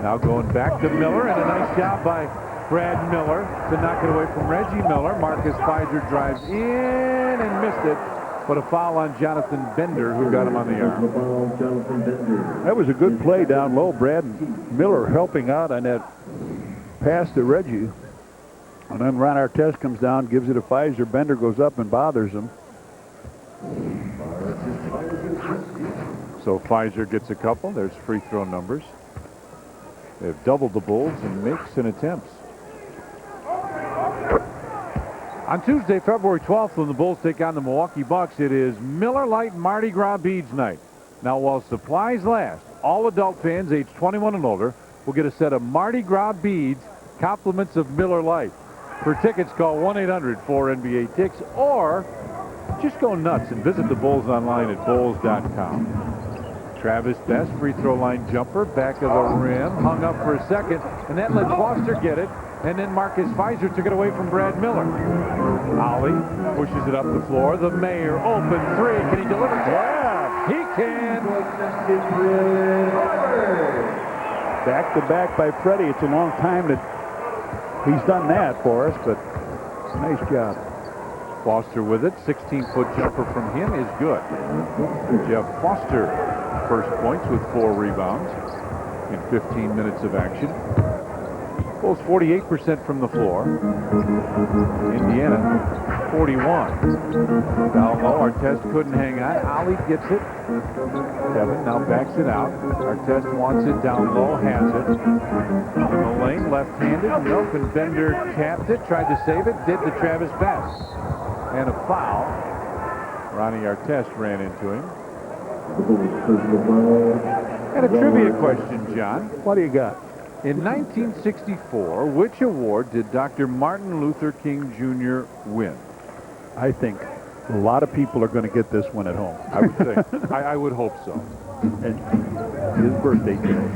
Now going back to Miller, and a nice job by Brad Miller to knock it away from Reggie Miller. Marcus Fizer drives in and missed it, but a foul on Jonathan Bender, who got him on the arm. That was a good play down low. Brad Miller helping out on that pass to Reggie. And then Ron Artest comes down, gives it to Fizer. Bender goes up and bothers him. So Fizer gets a couple. There's free throw numbers. They've doubled the Bulls in makes and attempts. On Tuesday, February 12th, when the Bulls take on the Milwaukee Bucks, it is Miller Lite Mardi Gras Beads Night. Now, while supplies last, all adult fans age 21 and older will get a set of Mardi Gras beads, compliments of Miller Lite. For tickets, call 1-800-4NBA-TICKS or just go nuts and visit the Bulls online at bulls.com. Travis Best, free throw line jumper, back of the rim, hung up for a second, and that let Foster get it, and then Marcus Fizer took it away from Brad Miller. Ollie pushes it up the floor. The Mayor, open 3. Can he deliver? Yeah, he can. Back to back by Freddie. It's a long time that he's done that for us, but nice job. Foster with it. 16-foot jumper from him is good. Jeff Foster, first points with 4 rebounds in 15 minutes of action. Bulls 48% from the floor. Indiana 41. Down low, Artest couldn't hang on. Ollie gets it. Kevin now backs it out. Artest wants it down low, has it. In the lane, left-handed. Nope, and Bender tapped it, tried to save it, did the Travis Best. And a foul. Ronnie Artest ran into him. And a trivia question, John. What do you got? In 1964, which award did Dr. Martin Luther King Jr. win? I think a lot of people are going to get this one at home. I would think. I would hope so. And his birthday today.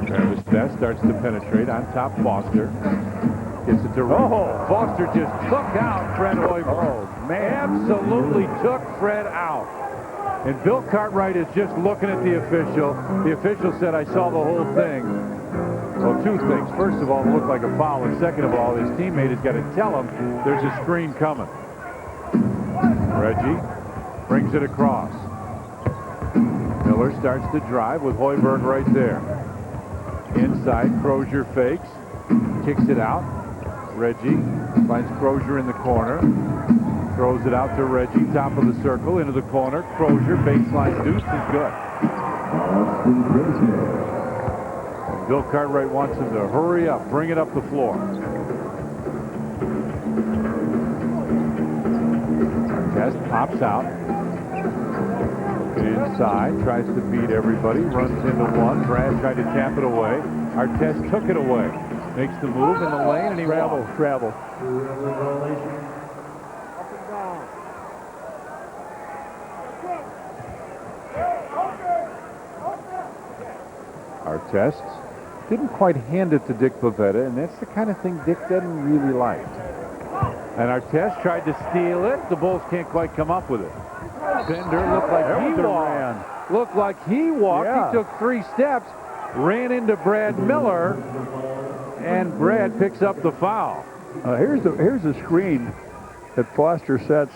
Travis Best starts to penetrate on top. Foster gets it to Foster just took out Fred Hoiberg. Oh, man. Absolutely took Fred out. And Bill Cartwright is just looking at the official. The official said, I saw the whole thing. Well, two things. First of all, it looked like a foul. And second of all, his teammate has got to tell him there's a screen coming. Reggie brings it across. Miller starts to drive with Hoiberg right there. Inside, Crozier fakes. Kicks it out. Reggie finds Crozier in the corner. Throws it out to Reggie, top of the circle, into the corner. Crozier, baseline deuce is good. And Bill Cartwright wants him to hurry up, bring it up the floor. Artest pops out. Inside, tries to beat everybody, runs into one. Brad tried to tap it away. Artest took it away. Makes the move in the lane, and he travel. Artest didn't quite hand it to Dick Pavetta, and that's the kind of thing Dick doesn't really like. And Artest tried to steal it. The Bulls can't quite come up with it. Bender looked like he walked. Looked like he walked. Yeah. He took 3 steps, ran into Brad Miller, and Brad picks up the foul. Here's the screen that Foster sets.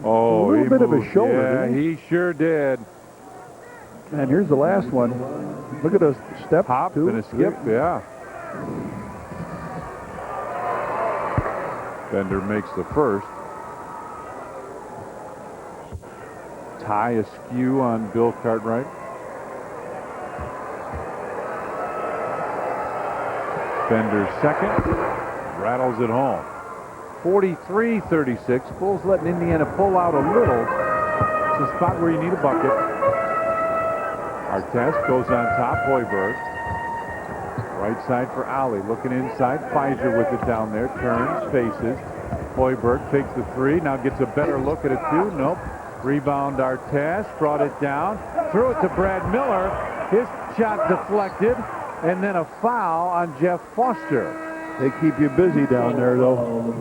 Oh, a little bit of a shoulder. Yeah, he sure did. And here's the last one. Look at those step. Hop and a skip, yeah. Bender makes the first. Tie askew on Bill Cartwright. Bender's second. Rattles it home. 43-36. Bulls letting Indiana pull out a little. It's a spot where you need a bucket. Artest goes on top. Hoiberg. Right side for Ali. Looking inside. Pfizer with it down there. Turns. Faces. Hoiberg takes the 3. Now gets a better look at it too. Nope. Rebound Artest. Brought it down. Threw it to Brad Miller. His shot deflected. And then a foul on Jeff Foster. They keep you busy down there, though.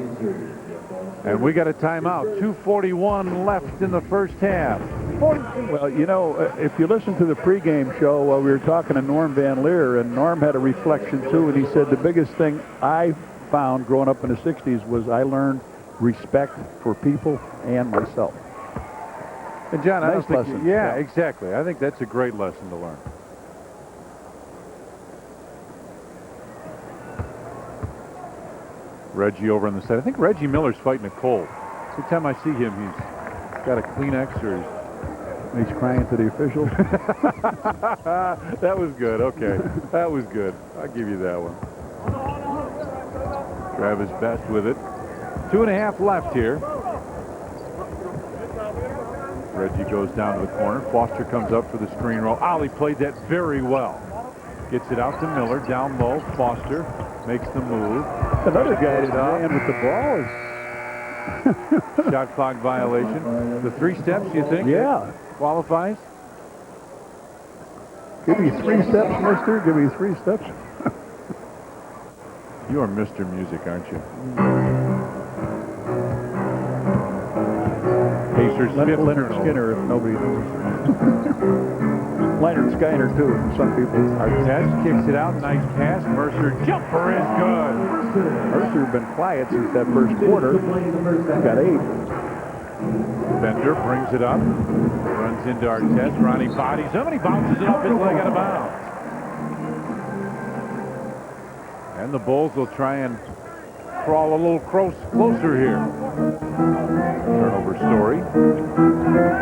And we got a timeout. 2:41 left in the first half. Well, you know, if you listen to the pregame show, we were talking to Norm Van Leer, and Norm had a reflection, too, and he said the biggest thing I found growing up in the 60s was I learned respect for people and myself. And, John, nice I don't think lesson. Yeah, exactly. I think that's a great lesson to learn. Reggie over on the side. I think Reggie Miller's fighting a cold. Every time I see him, he's got a Kleenex or he's crying to the officials. That was good. Okay. That was good. I'll give you that one. Travis Best with it. 2.5 left here. Reggie goes down to the corner. Foster comes up for the screen roll. Ali played that very well. Gets it out to Miller. Down low. Foster makes the move. Another guy that ran with the ball. Shot clock violation. The 3 steps, you think? Yeah. Qualifies? Give me 3 steps, mister. Give me 3 steps. You are Mr. Music, aren't you? Pacers Leonard Skinner, if nobody knows. Leonard Skinner, too, some people. Artest kicks it out. Nice pass. Mercer jumper is good. Mercer been quiet since that first quarter. Got 8. Bender brings it up. Runs into Artest. Ronnie bodies him, and he bounces it off his leg out of bounds. And the Bulls will try and crawl a little closer here. Turnover story.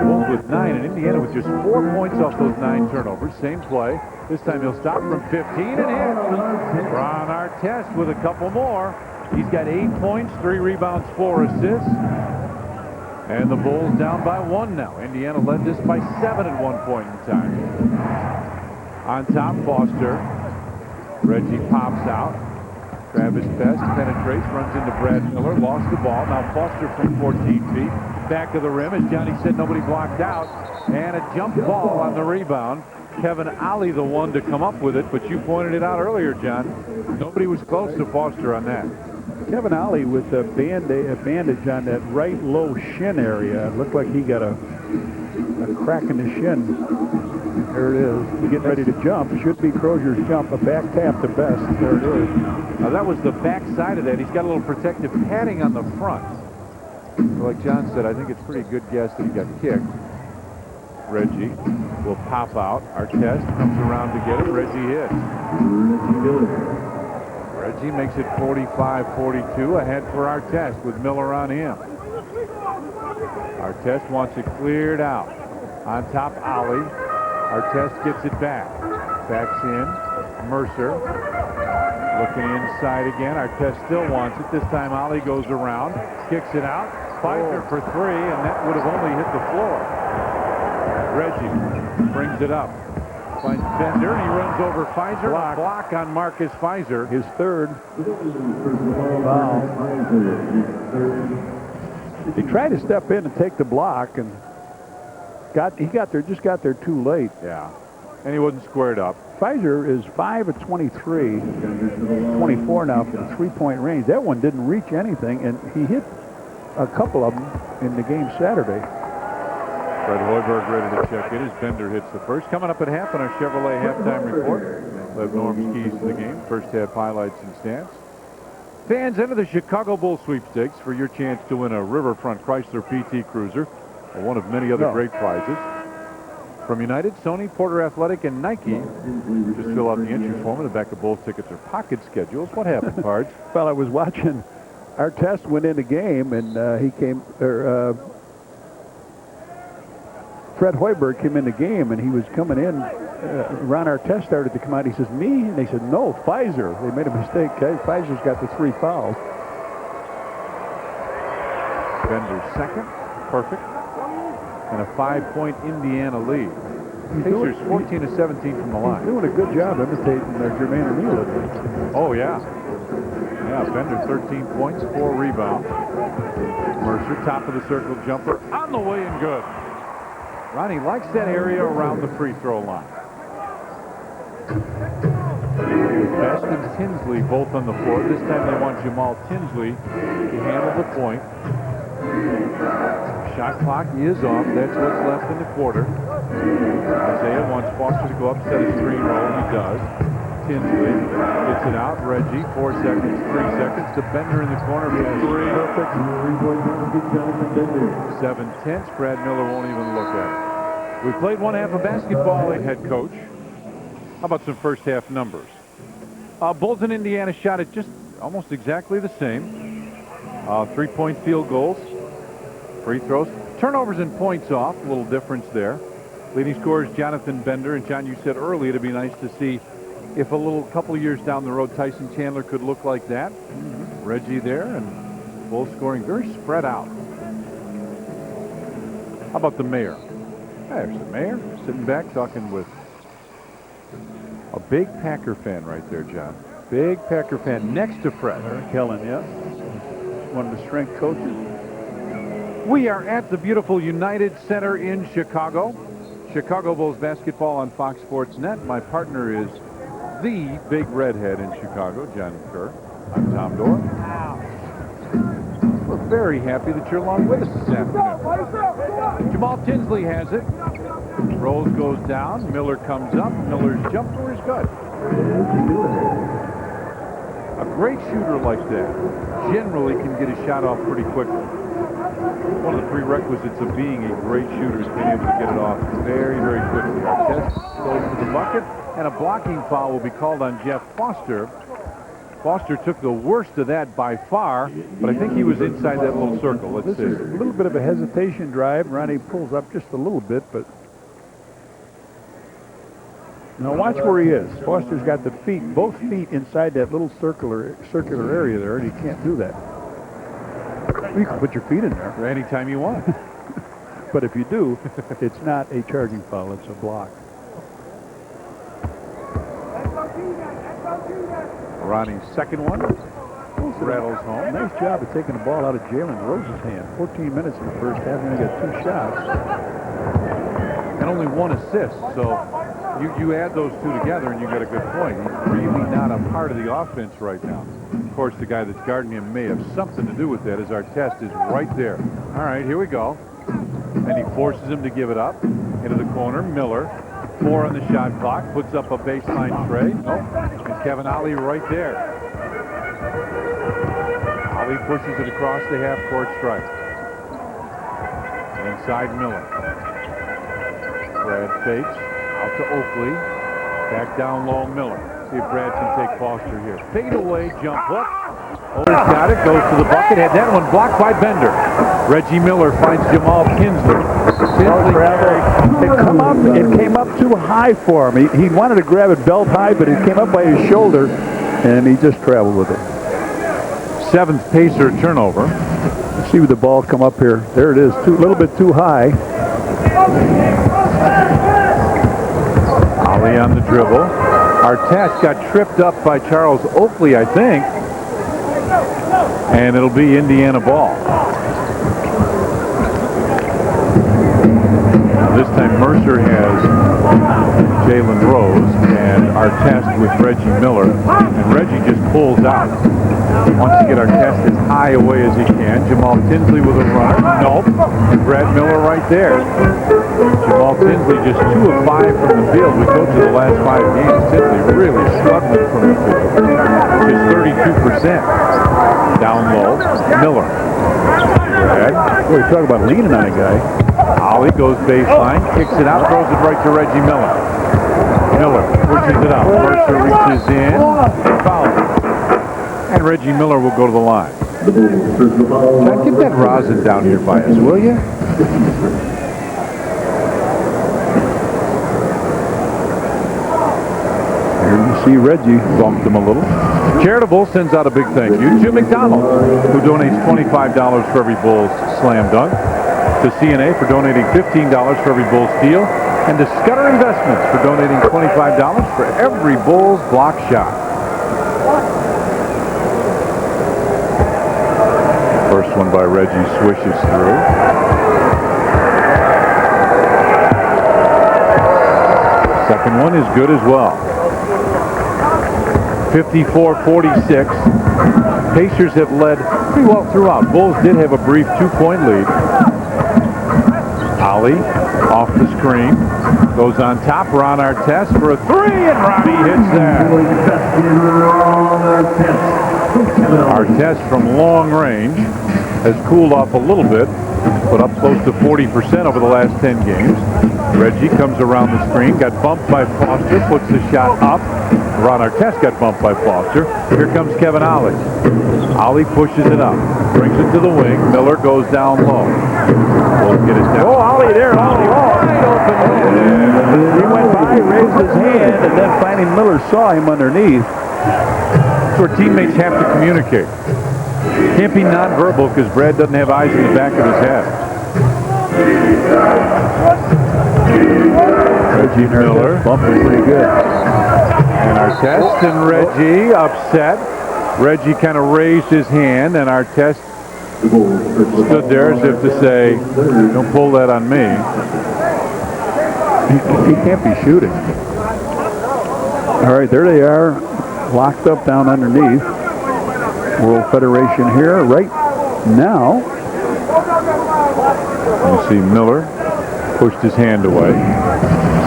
Bulls with 9, and Indiana with just 4 points off those 9 turnovers. Same play. This time he'll stop from 15 and in. Ron Artest with a couple more. He's got 8 points, 3 rebounds, 4 assists. And the Bulls down by 1 now. Indiana led this by 7 at one point in time. On top, Foster. Reggie pops out. Travis Best penetrates, runs into Brad Miller, lost the ball. Now Foster from 14 feet, back of the rim. As Johnny said, nobody blocked out. And a jump ball on the rebound. Kevin Ollie the one to come up with it, but you pointed it out earlier, John. Nobody was close to Foster on that. Kevin Ollie with a bandage on that right low shin area. It looked like he got a a crack in the shin. There it is. Getting ready to jump. Should be Crozier's jump. A back tap to Best. There it is. Now that was the back side of that. He's got a little protective padding on the front. So like John said, I think it's pretty good guess that he got kicked. Reggie will pop out. Artest comes around to get him. Reggie hits. Reggie makes it 45-42. Ahead for Artest with Miller on him. Artest wants it cleared out. On top, Ollie. Artest gets it back. Backs in. Mercer. Looking inside again. Artest still wants it. This time Ollie goes around. Kicks it out. Pfizer for three, and that would have only hit the floor. Reggie brings it up. Finds Bender, and he runs over Pfizer. Block on Marcus Pfizer. His third foul. He tried to step in and take the block, and just got there too late. Yeah, and he wasn't squared up. Pfizer is 5 of 23, 24 now from the three-point range. That one didn't reach anything, and he hit a couple of them in the game Saturday. Fred Hoiberg ready to check in as Bender hits the first. Coming up at half on our Chevrolet halftime report. We'll have Norm's keys to the game. First half highlights and stats. Fans, enter the Chicago Bull sweepstakes for your chance to win a Riverfront Chrysler PT Cruiser, or one of many other great prizes. From United, Sony, Porter Athletic, and Nike. Just fill out the entry form in the back of both tickets or pocket schedules. What happened, Pards? Well, I was watching. Artest went in the game, and Fred Hoiberg came in the game, and he was coming in. Ron Artest started to come out. He says, me? And they said, no, Pfizer. They made a mistake. Pfizer's got the 3 fouls. Bender's second. Perfect. And a 5-point Indiana lead. Pacers 14 of 17 from the line. Doing a good job imitating Jermaine O'Neal. Oh, yeah. Yeah, Bender 13 points, 4 rebounds. Mercer, top of the circle jumper, on the way and good. Ronnie likes that area around the free throw line. Best and Tinsley both on the floor. This time they want Jamal Tinsley to handle the point. Shot clock is off. That's what's left in the quarter. Isaiah wants Foster to go up, set a screen roll. He does. Tinsley gets it out. Reggie, 4 seconds, 3 seconds. To Bender in the corner for 3. Perfect. 7-10. Brad Miller won't even look at it. We played one half of basketball, head coach. How about some first half numbers? Bulls in Indiana shot it just almost exactly the same. 3-point field goals, free throws, turnovers and points off. A little difference there. Leading scorers Jonathan Bender, and John, you said earlier it'd be nice to see if couple of years down the road Tyson Chandler could look like that. Reggie there, and Bulls scoring very spread out. How about the mayor? There's the mayor sitting back talking with a big Packer fan right there, John. Big Packer fan next to Fred. Kellen, yeah. One of the strength coaches. We are at the beautiful United Center in Chicago. Chicago Bulls basketball on Fox Sports Net. My partner is the big redhead in Chicago, John Kerr. I'm Tom Dorr. We're very happy that you're along with us this afternoon. Jamal Tinsley has it. Rose goes down. Miller comes up. Miller's jumper is good. A great shooter like that generally can get a shot off pretty quickly. One of the prerequisites of being a great shooter is being able to get it off very, very quickly. Artest goes to the bucket, and a blocking foul will be called on Jeff Foster. Foster took the worst of that by far, but I think he was inside that little circle. Let's see. A little bit of a hesitation drive. Ronnie pulls up just a little bit, but now watch where he is. Foster's got the feet, both feet inside that little circular area there, and he can't do that. You can put your feet in there anytime you want. But if you do, it's not a charging foul, it's a block. Ronnie's second one rattles home. Nice job of taking the ball out of Jalen Rose's hand. 14 minutes in the first half, and he got 2 shots. And only 1 assist, so you add those two together and you get a good point. He's really not a part of the offense right now. Of course, the guy that's guarding him may have something to do with that, as Artest is right there. All right, here we go. and he forces him to give it up into the corner. Miller, 4 on the shot clock, puts up a baseline tray. Nope, and Kevin Ollie right there. Ollie pushes it across the half-court stripe. Inside Miller. Brad fakes out to Oakley. Back down low, Miller. See if Brad can take Foster here. Fade away, jump hook. Oakley's got it, goes to the bucket. Had that one blocked by Bender. Reggie Miller finds Jamal Kinsley. It came up too high for him. He wanted to grab it belt high, but it came up by his shoulder, and he just traveled with it. 7th Pacer turnover. Let's see the ball come up here. There it is, a little bit too high. Ollie on the dribble. Artest got tripped up by Charles Oakley, I think. And it'll be Indiana ball. Now this time Mercer has Jalen Rose and Artest with Reggie Miller. And Reggie just pulls out. Wants to get Artest as high away as he can. Jamal Tinsley with a runner. Nope. And Brad Miller right there. Jamal Tinsley just 2 of 5 from the field. We go to the last 5 games. Tinsley really struggling from the field. Just 32%. Down low. Miller. Brad. Boy, you talk about leaning on a guy. Ollie goes baseline, kicks it out, throws it right to Reggie Miller. Miller pushes it out. Mercer reaches in. Fouls. And Reggie Miller will go to the line. Now get that rosin down here by us, will you? Here you see Reggie bumped him a little. Charitable sends out a big thank you to McDonald's, who donates $25 for every Bulls slam dunk, to CNA for donating $15 for every Bulls steal, and to Scudder Investments for donating $25 for every Bulls block shot. First one by Reggie swishes through. Second one is good as well. 54-46. Pacers have led pretty well throughout. Bulls did have a brief 2-point lead. Ollie off the screen. Goes on top. Ron Artest for a 3, and Ronnie hits that. Artest from long range has cooled off a little bit, but up close to 40% over the last 10 games. Reggie comes around the screen, got bumped by Foster, puts the shot up. Ron Artest got bumped by Foster. Here comes Kevin Ollie. Ollie pushes it up, brings it to the wing. Miller goes down low. We'll get it down. Oh, Ollie there, Ollie. Wide open. Yeah. He went by, raised his hand, and then finally Miller saw him underneath. That's where teammates have to communicate. Can't be nonverbal because Brad doesn't have eyes in the back of his head. Reggie Miller bumping pretty good. And Artest and Reggie upset. Reggie kind of raised his hand, and Artest stood there as if to say, don't pull that on me. He can't be shooting. All right, there they are, locked up down underneath. World Federation here right now. You see Miller pushed his hand away.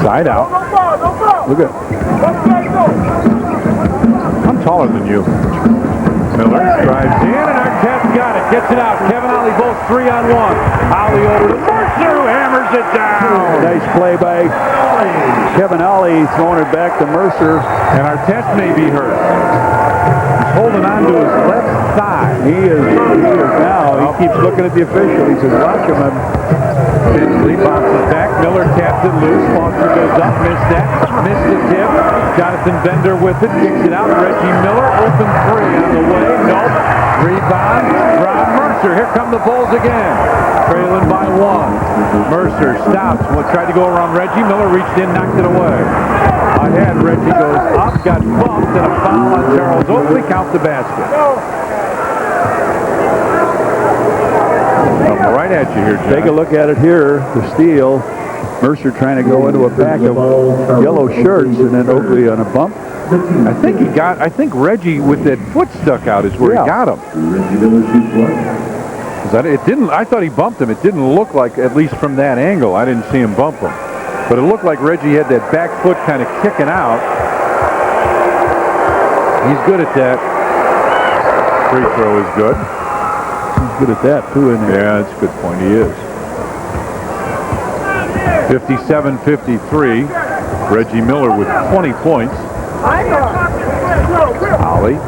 Side out. Look at. I'm taller than you. Miller drives in, and Artest got it. Gets it out. Kevin Ollie both 3-on-1. Ollie over to Mercer, who hammers it down. Nice play by Kevin Ollie, throwing it back to Mercer. And Artest may be hurt. He's holding on to his left thigh. He is now. He keeps looking at the official. He says, watch him. Tinsley bounces back. Miller taps it loose. Foster goes up. Missed that. Missed the tip. Jonathan Bender with it. Kicks it out. Reggie Miller. Open 3 on the way. Nope. Rebound. Ron Mercer. Here come the Bulls again. Trailing by 1. Mercer stops. Tried to go around Reggie. Miller reached in. Knocked it away. Ahead. Reggie goes up. Got bumped. And a foul on Charles Oakley. Count the basket. Right at you here, John. Take a look at it here. The steal. Mercer trying to go into a pack of yellow shirts, and then Oakley on a bump. I think Reggie with that foot stuck out is where he got him. I thought he bumped him. It didn't look like, at least from that angle, I didn't see him bump him. But it looked like Reggie had that back foot kind of kicking out. He's good at that. Free throw is good. He's good at that, too, isn't he? Yeah, that's a good point. He is. 57-53. Reggie Miller with 20 points. Ollie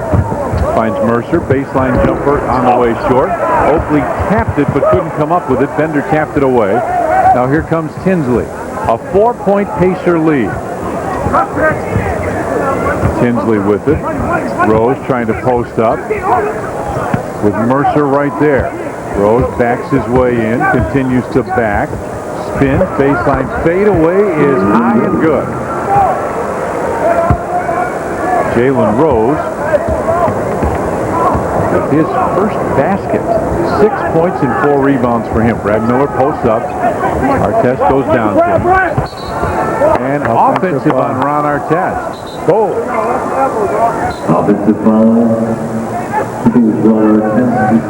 finds Mercer. Baseline jumper on the way short. Oakley tapped it but couldn't come up with it. Bender tapped it away. Now here comes Tinsley. A 4-point Pacer lead. Tinsley with it. Rose trying to post up with Mercer right there. Rose backs his way in, continues to back. Spin, baseline fade away is high and good. Jalen Rose with his first basket. 6 points and 4 rebounds for him. Brad Miller posts up. Artest goes down to him. And offensive on Ron Artest. Goal. Offensive foul.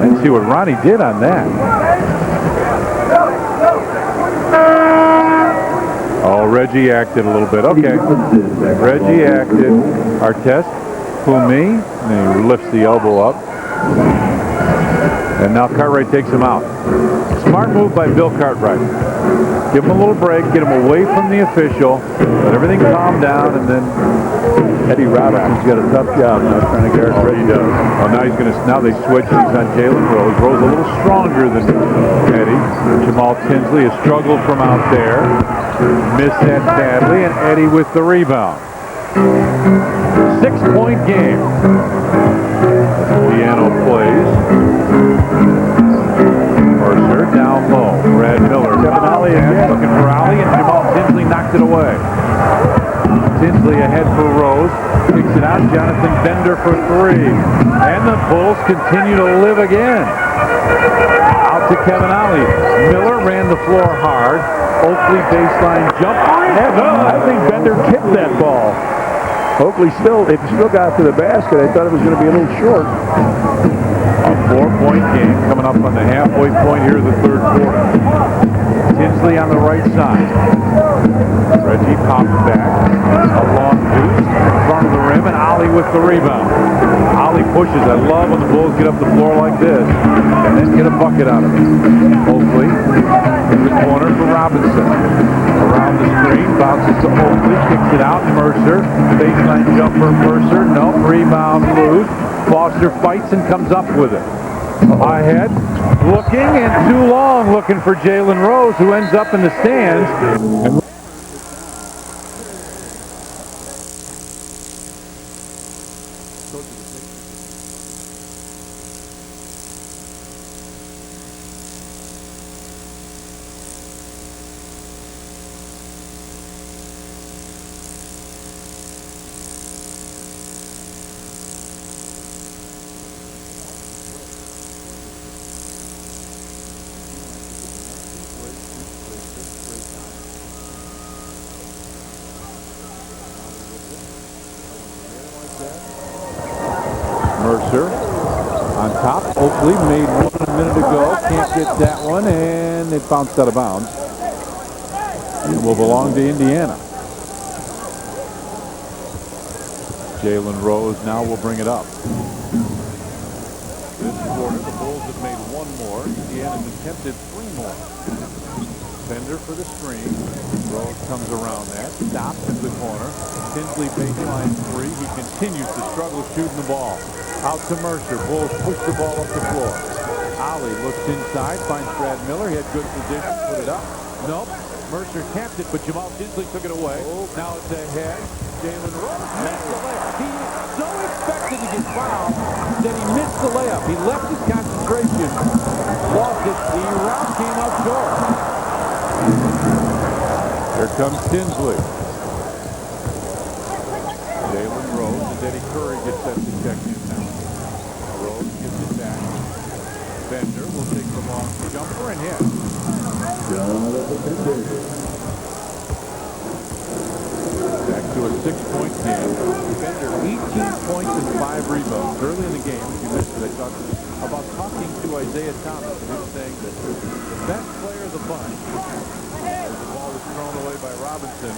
Let's see what Ronnie did on that. Oh, Reggie acted a little bit. Okay. Reggie acted. Artest, who me? And he lifts the elbow up. And now Cartwright takes him out. Smart move by Bill Cartwright. Give him a little break, get him away from the official, let everything calm down, and then Eddie Robinson's got a tough job now trying to guard. Oh, he does. Oh, now they switch. He's on Jalen Rose. Rose a little stronger than Eddie. Jamal Tinsley has struggled from out there. Missed that badly, and Eddie with the rebound. 6-point game. Piano plays. Mercer down low. Brad Miller. Looking for Ollie, and Jamal Tinsley knocked it away. Tinsley ahead for Rose. Kicks it out. Jonathan Bender for 3. And the Bulls continue to live again. Out to Kevin Ollie. Miller ran the floor hard. Oakley baseline jumper. I think Bender kicked that ball. Oakley still got to the basket. I thought it was going to be a little short. A 4-point game coming up on the halfway point here of the third quarter. Tinsley on the right side. Reggie pops back. A long deuce in front of the rim, and Ollie with the rebound. Ollie pushes. I love when the Bulls get up the floor like this and then get a bucket out of it. Oakley in the corner for Robinson. Around the screen, bounces to Oakley, kicks it out. Mercer, baseline jumper. Mercer, no, rebound loose. Foster fights and comes up with it. Ahead, looking and too long, looking for Jalen Rose, who ends up in the stands. Mercer on top. Oakley made one a minute ago. Can't get that one, and it bounced out of bounds. It will belong to Indiana. Jalen Rose now will bring it up. This quarter, the Bulls have made one more. Indiana's attempted 3 more. Bender for the screen. Rose comes around that. Stops in the corner. Tinsley baseline 3. He continues to struggle shooting the ball. Out to Mercer. Bulls push the ball up the floor. Ollie looks inside, finds Brad Miller. He had good position. Put it up. Nope. Mercer tapped it, but Jamal Tinsley took it away. Now it's ahead. Jalen Rose missed the layup. He so expected to get fouled that he missed the layup. He left his concentration. Lost it. The round came up short. Here comes Tinsley. Jalen Rose and Eddie Curry gets set to check in now. Rose gives it back. Bender will take the long jumper and hit. Back to a 6-point game. Bender, 18 points and 5 rebounds. Early in the game, as you mentioned, I talked about talking to Isaiah Thomas, and he was saying that the best player of the bunch, as the ball was thrown away by Robinson,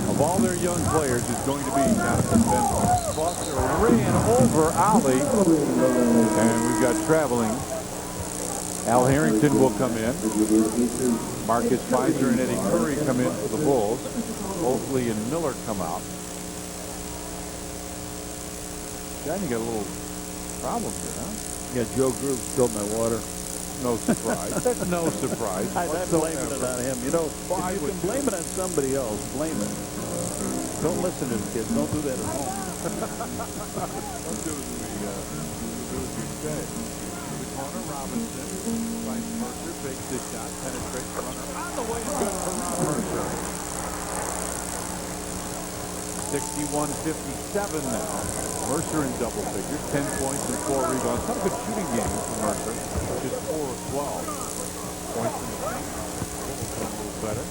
of all their young players, is going to be Jonathan Bender. Foster ran over Ollie, and we've got traveling. Al Harrington will come in. Marcus Pfizer and Eddie Curry come in for the Bulls. Oakley and Miller come out. John, you got a little problem here, huh? Yeah, Joe Groove spilled my water. No surprise. That's no surprise. I'm blaming it on him. You know, if you can blame it on somebody else, blame it. Don't listen to the kids. Don't do that at home. Don't do as we say. To the corner, Robinson finds Mercer, fakes the shot, penetrates runner on the way and good for Mercer. 61-57 now. Mercer in double figures, 10 points and 4 rebounds. Not a good shooting game for Mercer, just 4 of 12. Points in the paint. Bulls a little better.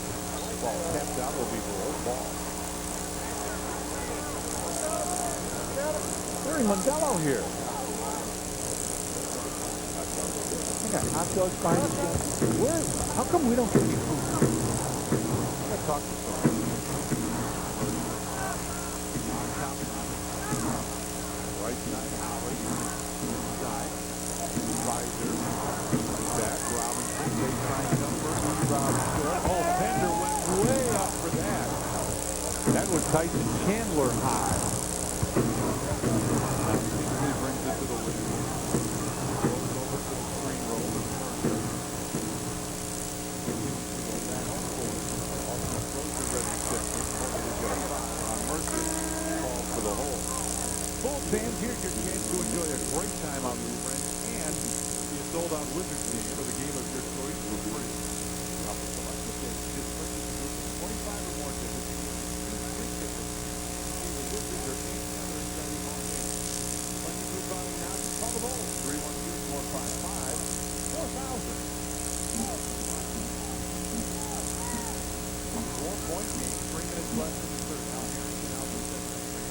Ball tapped out will be Bulls ball. Larry Mondello here. I got hot dogs by the Where? How come we don't get any food? I gotta talk to someone. On top right side, Howard. Side. Pfizer. Back. Robinson. Baseline number. Short. Oh, Bender went way up for that. That was Tyson Chandler high. Brings it to the lead. Goes over to the screen roll with Mercer. Continues to go back on forward. Also throws the ready set. He's got a foul on Mercer. Called for the hole. Bulls fans, here's your chance to enjoy a great time out with friends and see a sold-out Wizards game or the game of your choice for free. Now, for selected games, just purchase a group of 25 or more tickets and you can choose free tickets to see the Wizards or any other exciting home game. Like the group buying now, just call the Bulls, 312-455-4000. 4-point game, 3 minutes left in the third. Al Harrington out to set the screen.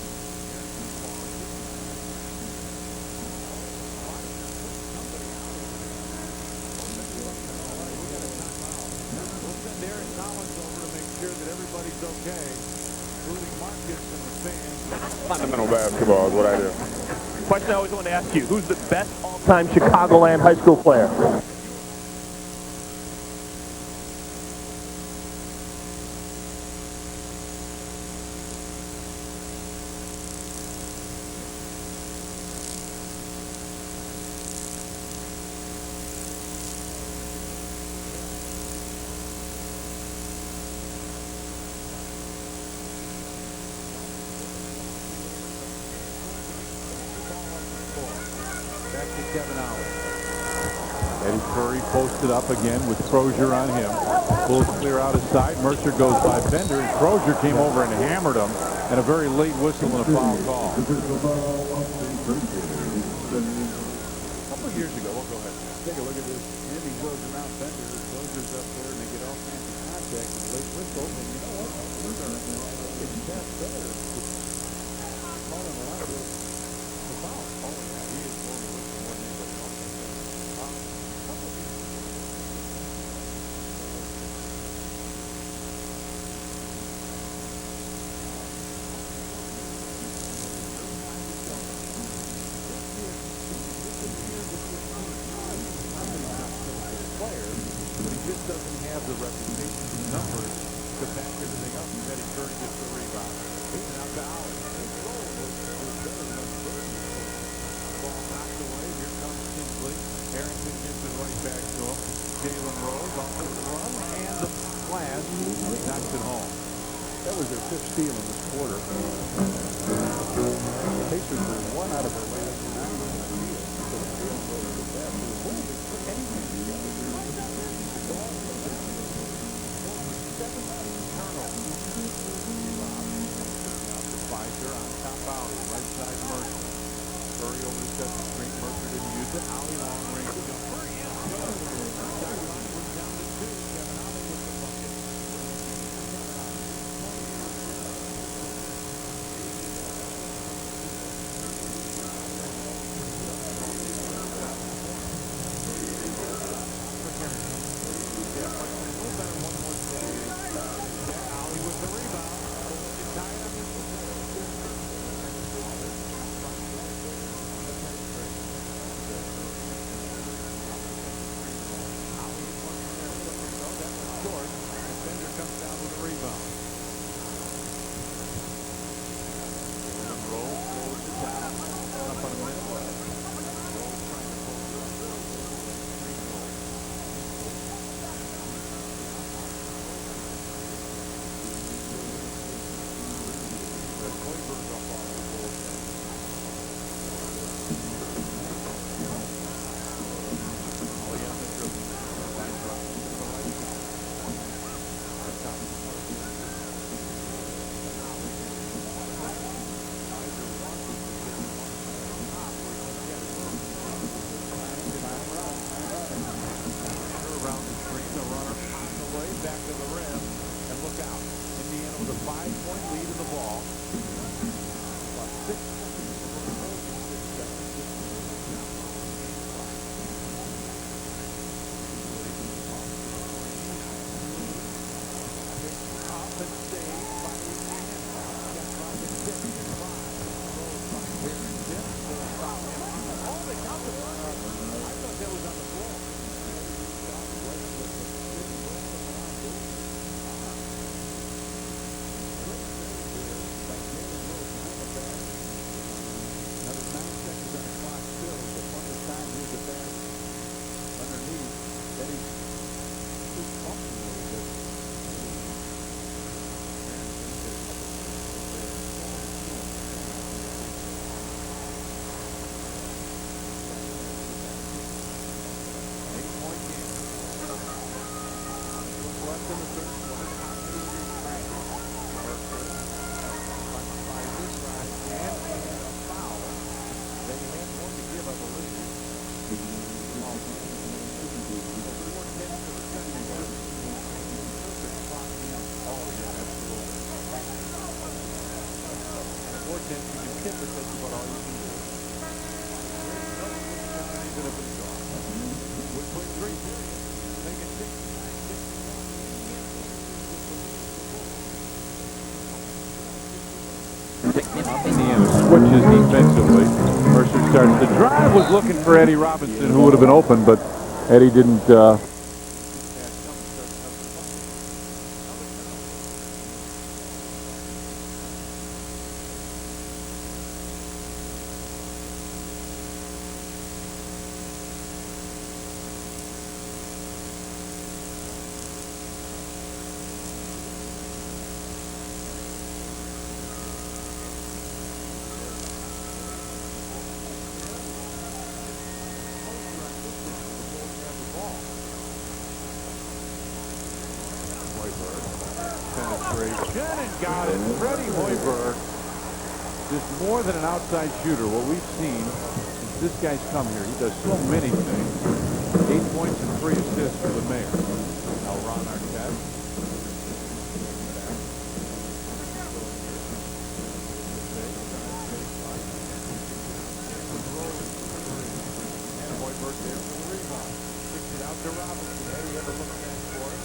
Harrington falling. We'll send Aaron Collins over to make sure that everybody's okay, including Marcus and the fans. Fundamental basketball is what I do. Question I always want to ask you, who's the best all-time Chicagoland high school player? Back to Kevin Ollie. Eddie Curry posted up again with Crozier on him. Bulls clear out his side. Mercer goes by Bender, and Crozier came over and hammered him, and a very late whistle and a foul call. A couple of years ago, we'll go ahead. Take a look at this. Andy goes around Bender. Crozier's up there, and they get all kinds of contact with late whistle. And you know what? It's that better. Call him out with the foul. Oh, yeah, he is blowing the whistle more than anybody else. Just doesn't have the reputation and numbers to back everything up. Eddie Curry gets the rebound. He's out to Ollie. His goal was better than ball knocked away. Here comes Kinsley. Harrington gives it right back to him. Jalen Rose off the run and the flash. Knocks it home. That was their fifth steal in this quarter. The Pacers were one out of their last 9 steals. So Jalen Rose was bad. The Bulls didn't put anything together. Pfizer on top out, right side Mercer. Curry over to set the screen. Mercer didn't use it. Ollie long range jumper. Shot clock was down to 2. Kevin Ollie with the bucket. chance you can tip it, that's about all you can do. Even if it's gone. We put 3 periods. Make it 69-61. Indiana switches defensively. Mercer starts the drive, was looking for Eddie Robinson, who would have been open, but Eddie didn't. Penetration and got it. Freddie Hoiberg, just more than an outside shooter. What we've seen since this guy's come here, he does so many things. 8 points and 3 assists for the Mayor. Now Ron Artest. And Hoiberg there for the rebound. Kicks it out to Robinson. Eddie ever look back for it.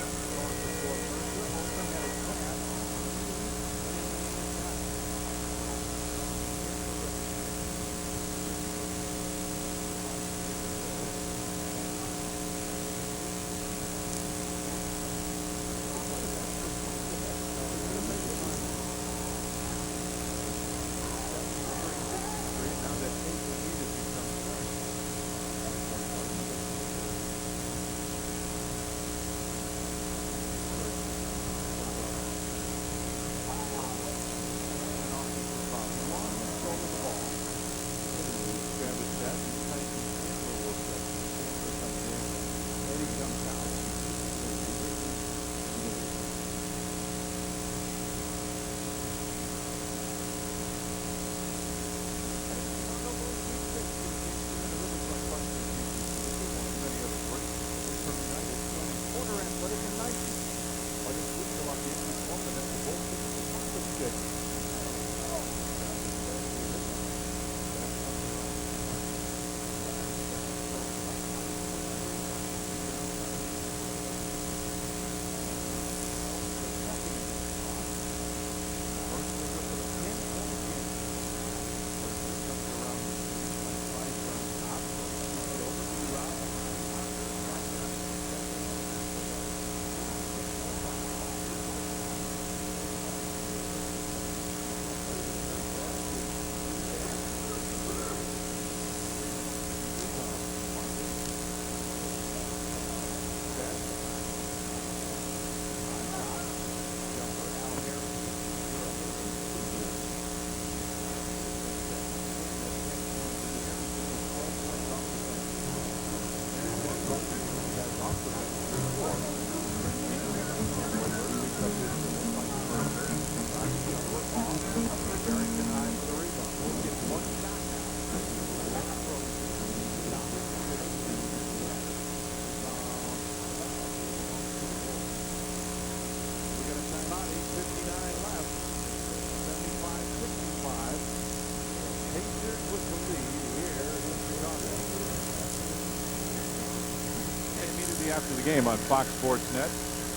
After the game on Fox Sports Net,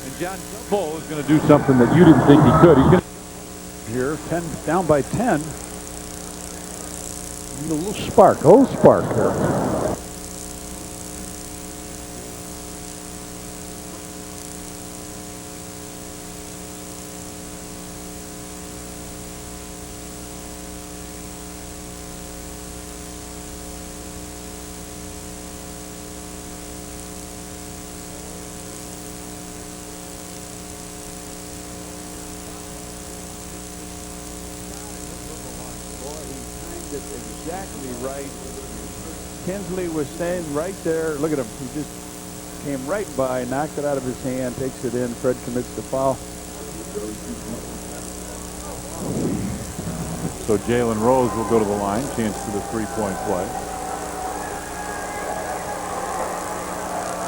and John Bull is going to do something that you didn't think he could. He's going to here, 10 down by 10. A little spark, old spark here. Exactly right. Kinsley was staying right there. Look at him. He just came right by, knocked it out of his hand, takes it in. Fred commits the foul. So Jalen Rose will go to the line. Chance for the three-point play.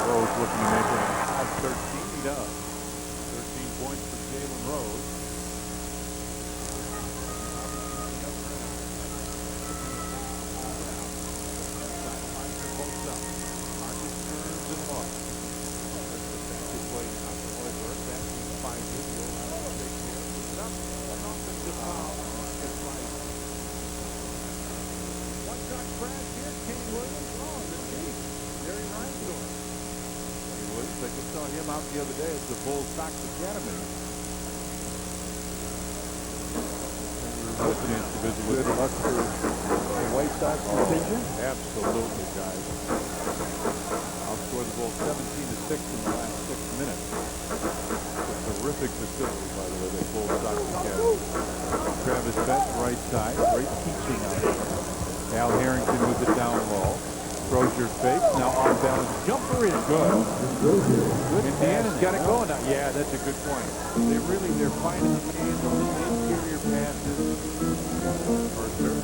Rose looking to make it 13. He does. 13 points for Jalen Rose. out the other day at the Bulls Sox Academy. We were a chance to visit with Good luck for the White Sox contingent. Absolutely, guys. Outscored the Bulls 17-6 in the last 6 minutes. It's a terrific facility, by the way, the Bulls Sox Academy. Travis Best, right side. Great teaching out there. Al Harrington with the down low. Crozier fake. Now off balance. Jumper is good. Indiana's got it going now. Yeah, that's a good point. They're finding the man on the interior passes. Mercer.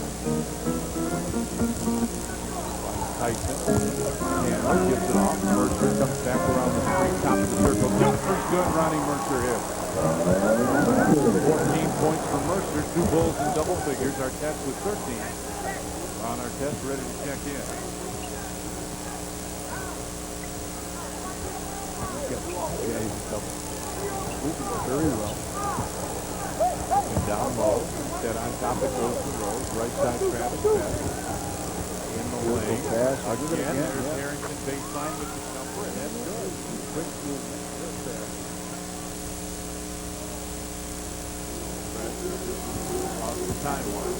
Tyson. Cano gives it off. Mercer comes back around the screen, top of the circle. Jumper's good. Ronnie Mercer hits. 14 points for Mercer. 2 Bulls in double figures. Artest with 13. Ron Artest ready to check in. Yeah, he's moving very well. And down low. Instead on top it goes to Rose. Right side Travis Best. In the lane. Again, there's Harrington baseline with the jumper, and that's good. Quick movement. Just there. Off the timeline.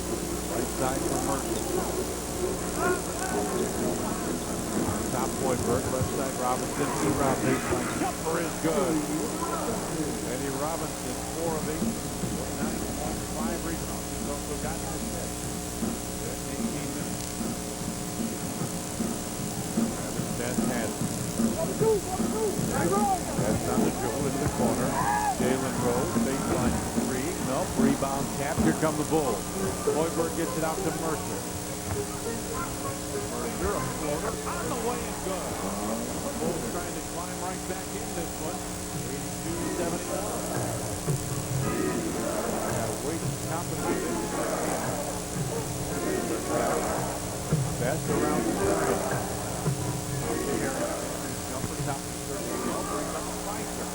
Right side for Mercer. Top Hoiberg, left side Robinson, two-round baseline. Jumper is good. Eddie Robinson, 4 of 8, 9.5 rebounds. He's also gotten an assist. 18 minutes. Travis Best has it. That's on the dribble into the corner. Jalen Rose, baseline 3. Nope, rebound tap. Here come the Bulls. Hoiberg gets it out to Mercer. Mercer, a floater, on the way and good. Bulls trying to climb right back in this one. 82-71. Got to wait to compensate it. Best around the side. Jumper top of the circle. Brings up the Pfizer.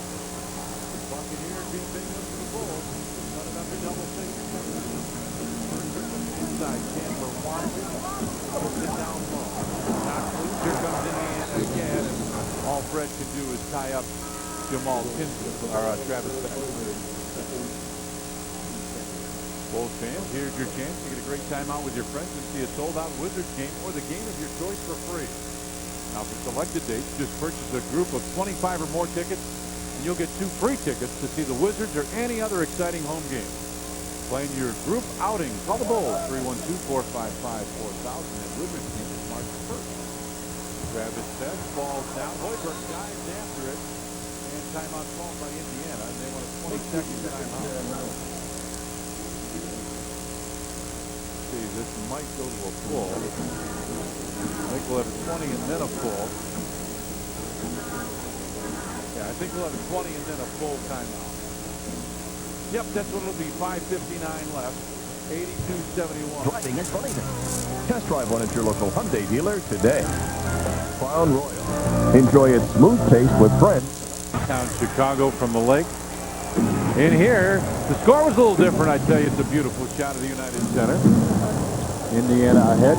Buccaneers beat big ones for the Bulls. Cut it up to double figures. Mercer from the inside. Chandler watches. Puts it down low. Not loose. Here comes Indiana again. And all Fred can do is tie up Jamal Kinsley, or Travis Best. Bulls fans, here's your chance to get a great time out with your friends and see a sold-out Wizards game or the game of your choice for free. Now, for selected dates, just purchase a group of 25 or more tickets, and you'll get 2 free tickets to see the Wizards or any other exciting home game. Plan your group outing. Call the Bulls, 312-455-4000. And Wizards game is March 1st. Travis Best falls down. Hoiberg dives after it. And timeout called by Indiana. And they want a 20-second timeout. See, this might go to a full. I think we'll have a 20 and then a full. Yeah, I think we'll have a 20 and then a full timeout. Yep, that's what it'll be. 5:59 left. 82-71. Driving is fun. Test drive one at your local Hyundai dealer today. Crown Royal. Enjoy its smooth taste with friends. Down Chicago from the lake. In here, the score was a little different. I tell you, it's a beautiful shot of the United Center. Indiana ahead.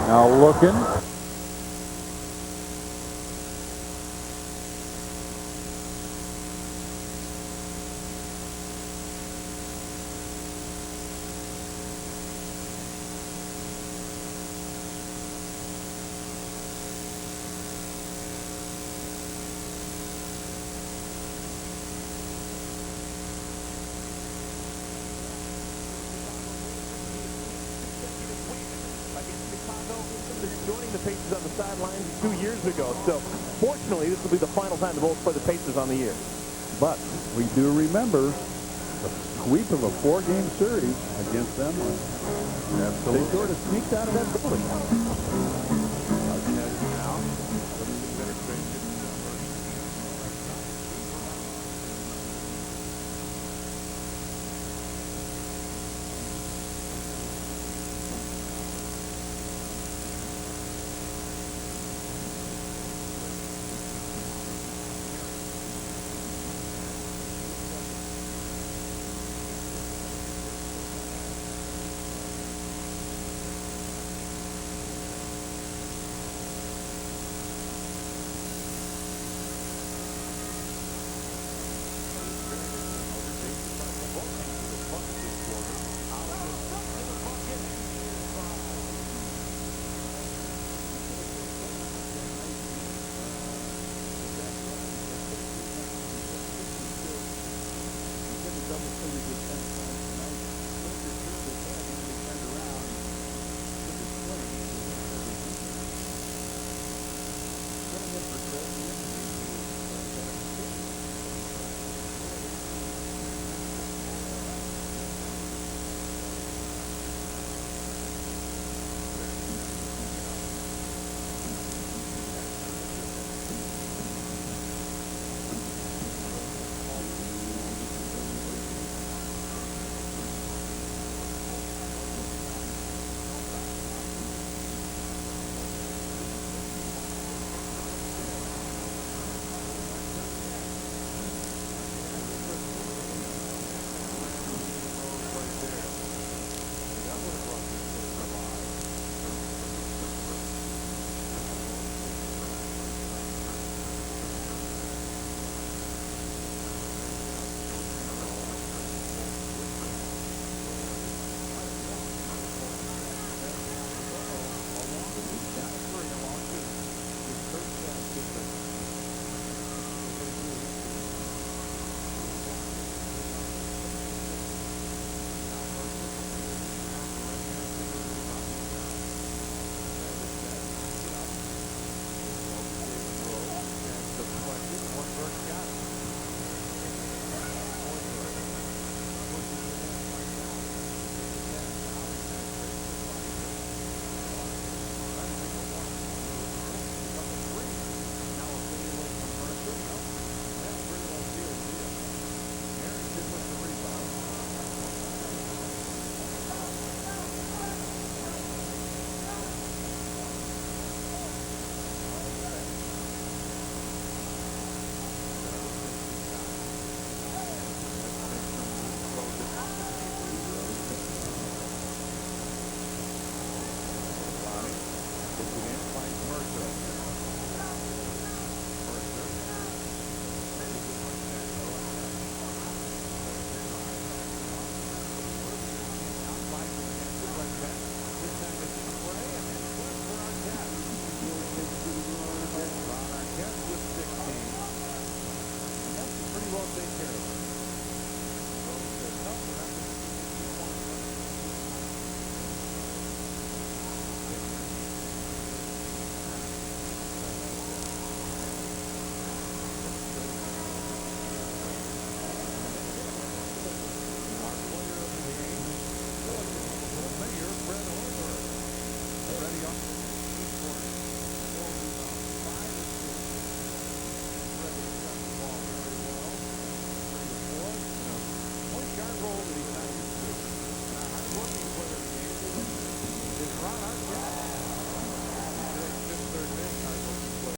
Now looking. Joining the Pacers on the sidelines 2 years ago. So, fortunately, this will be the final time the Bulls play the Pacers on the year. But we do remember the sweep of a 4-game series against them. Absolutely. They sort of sneaked out of that building. Thank you.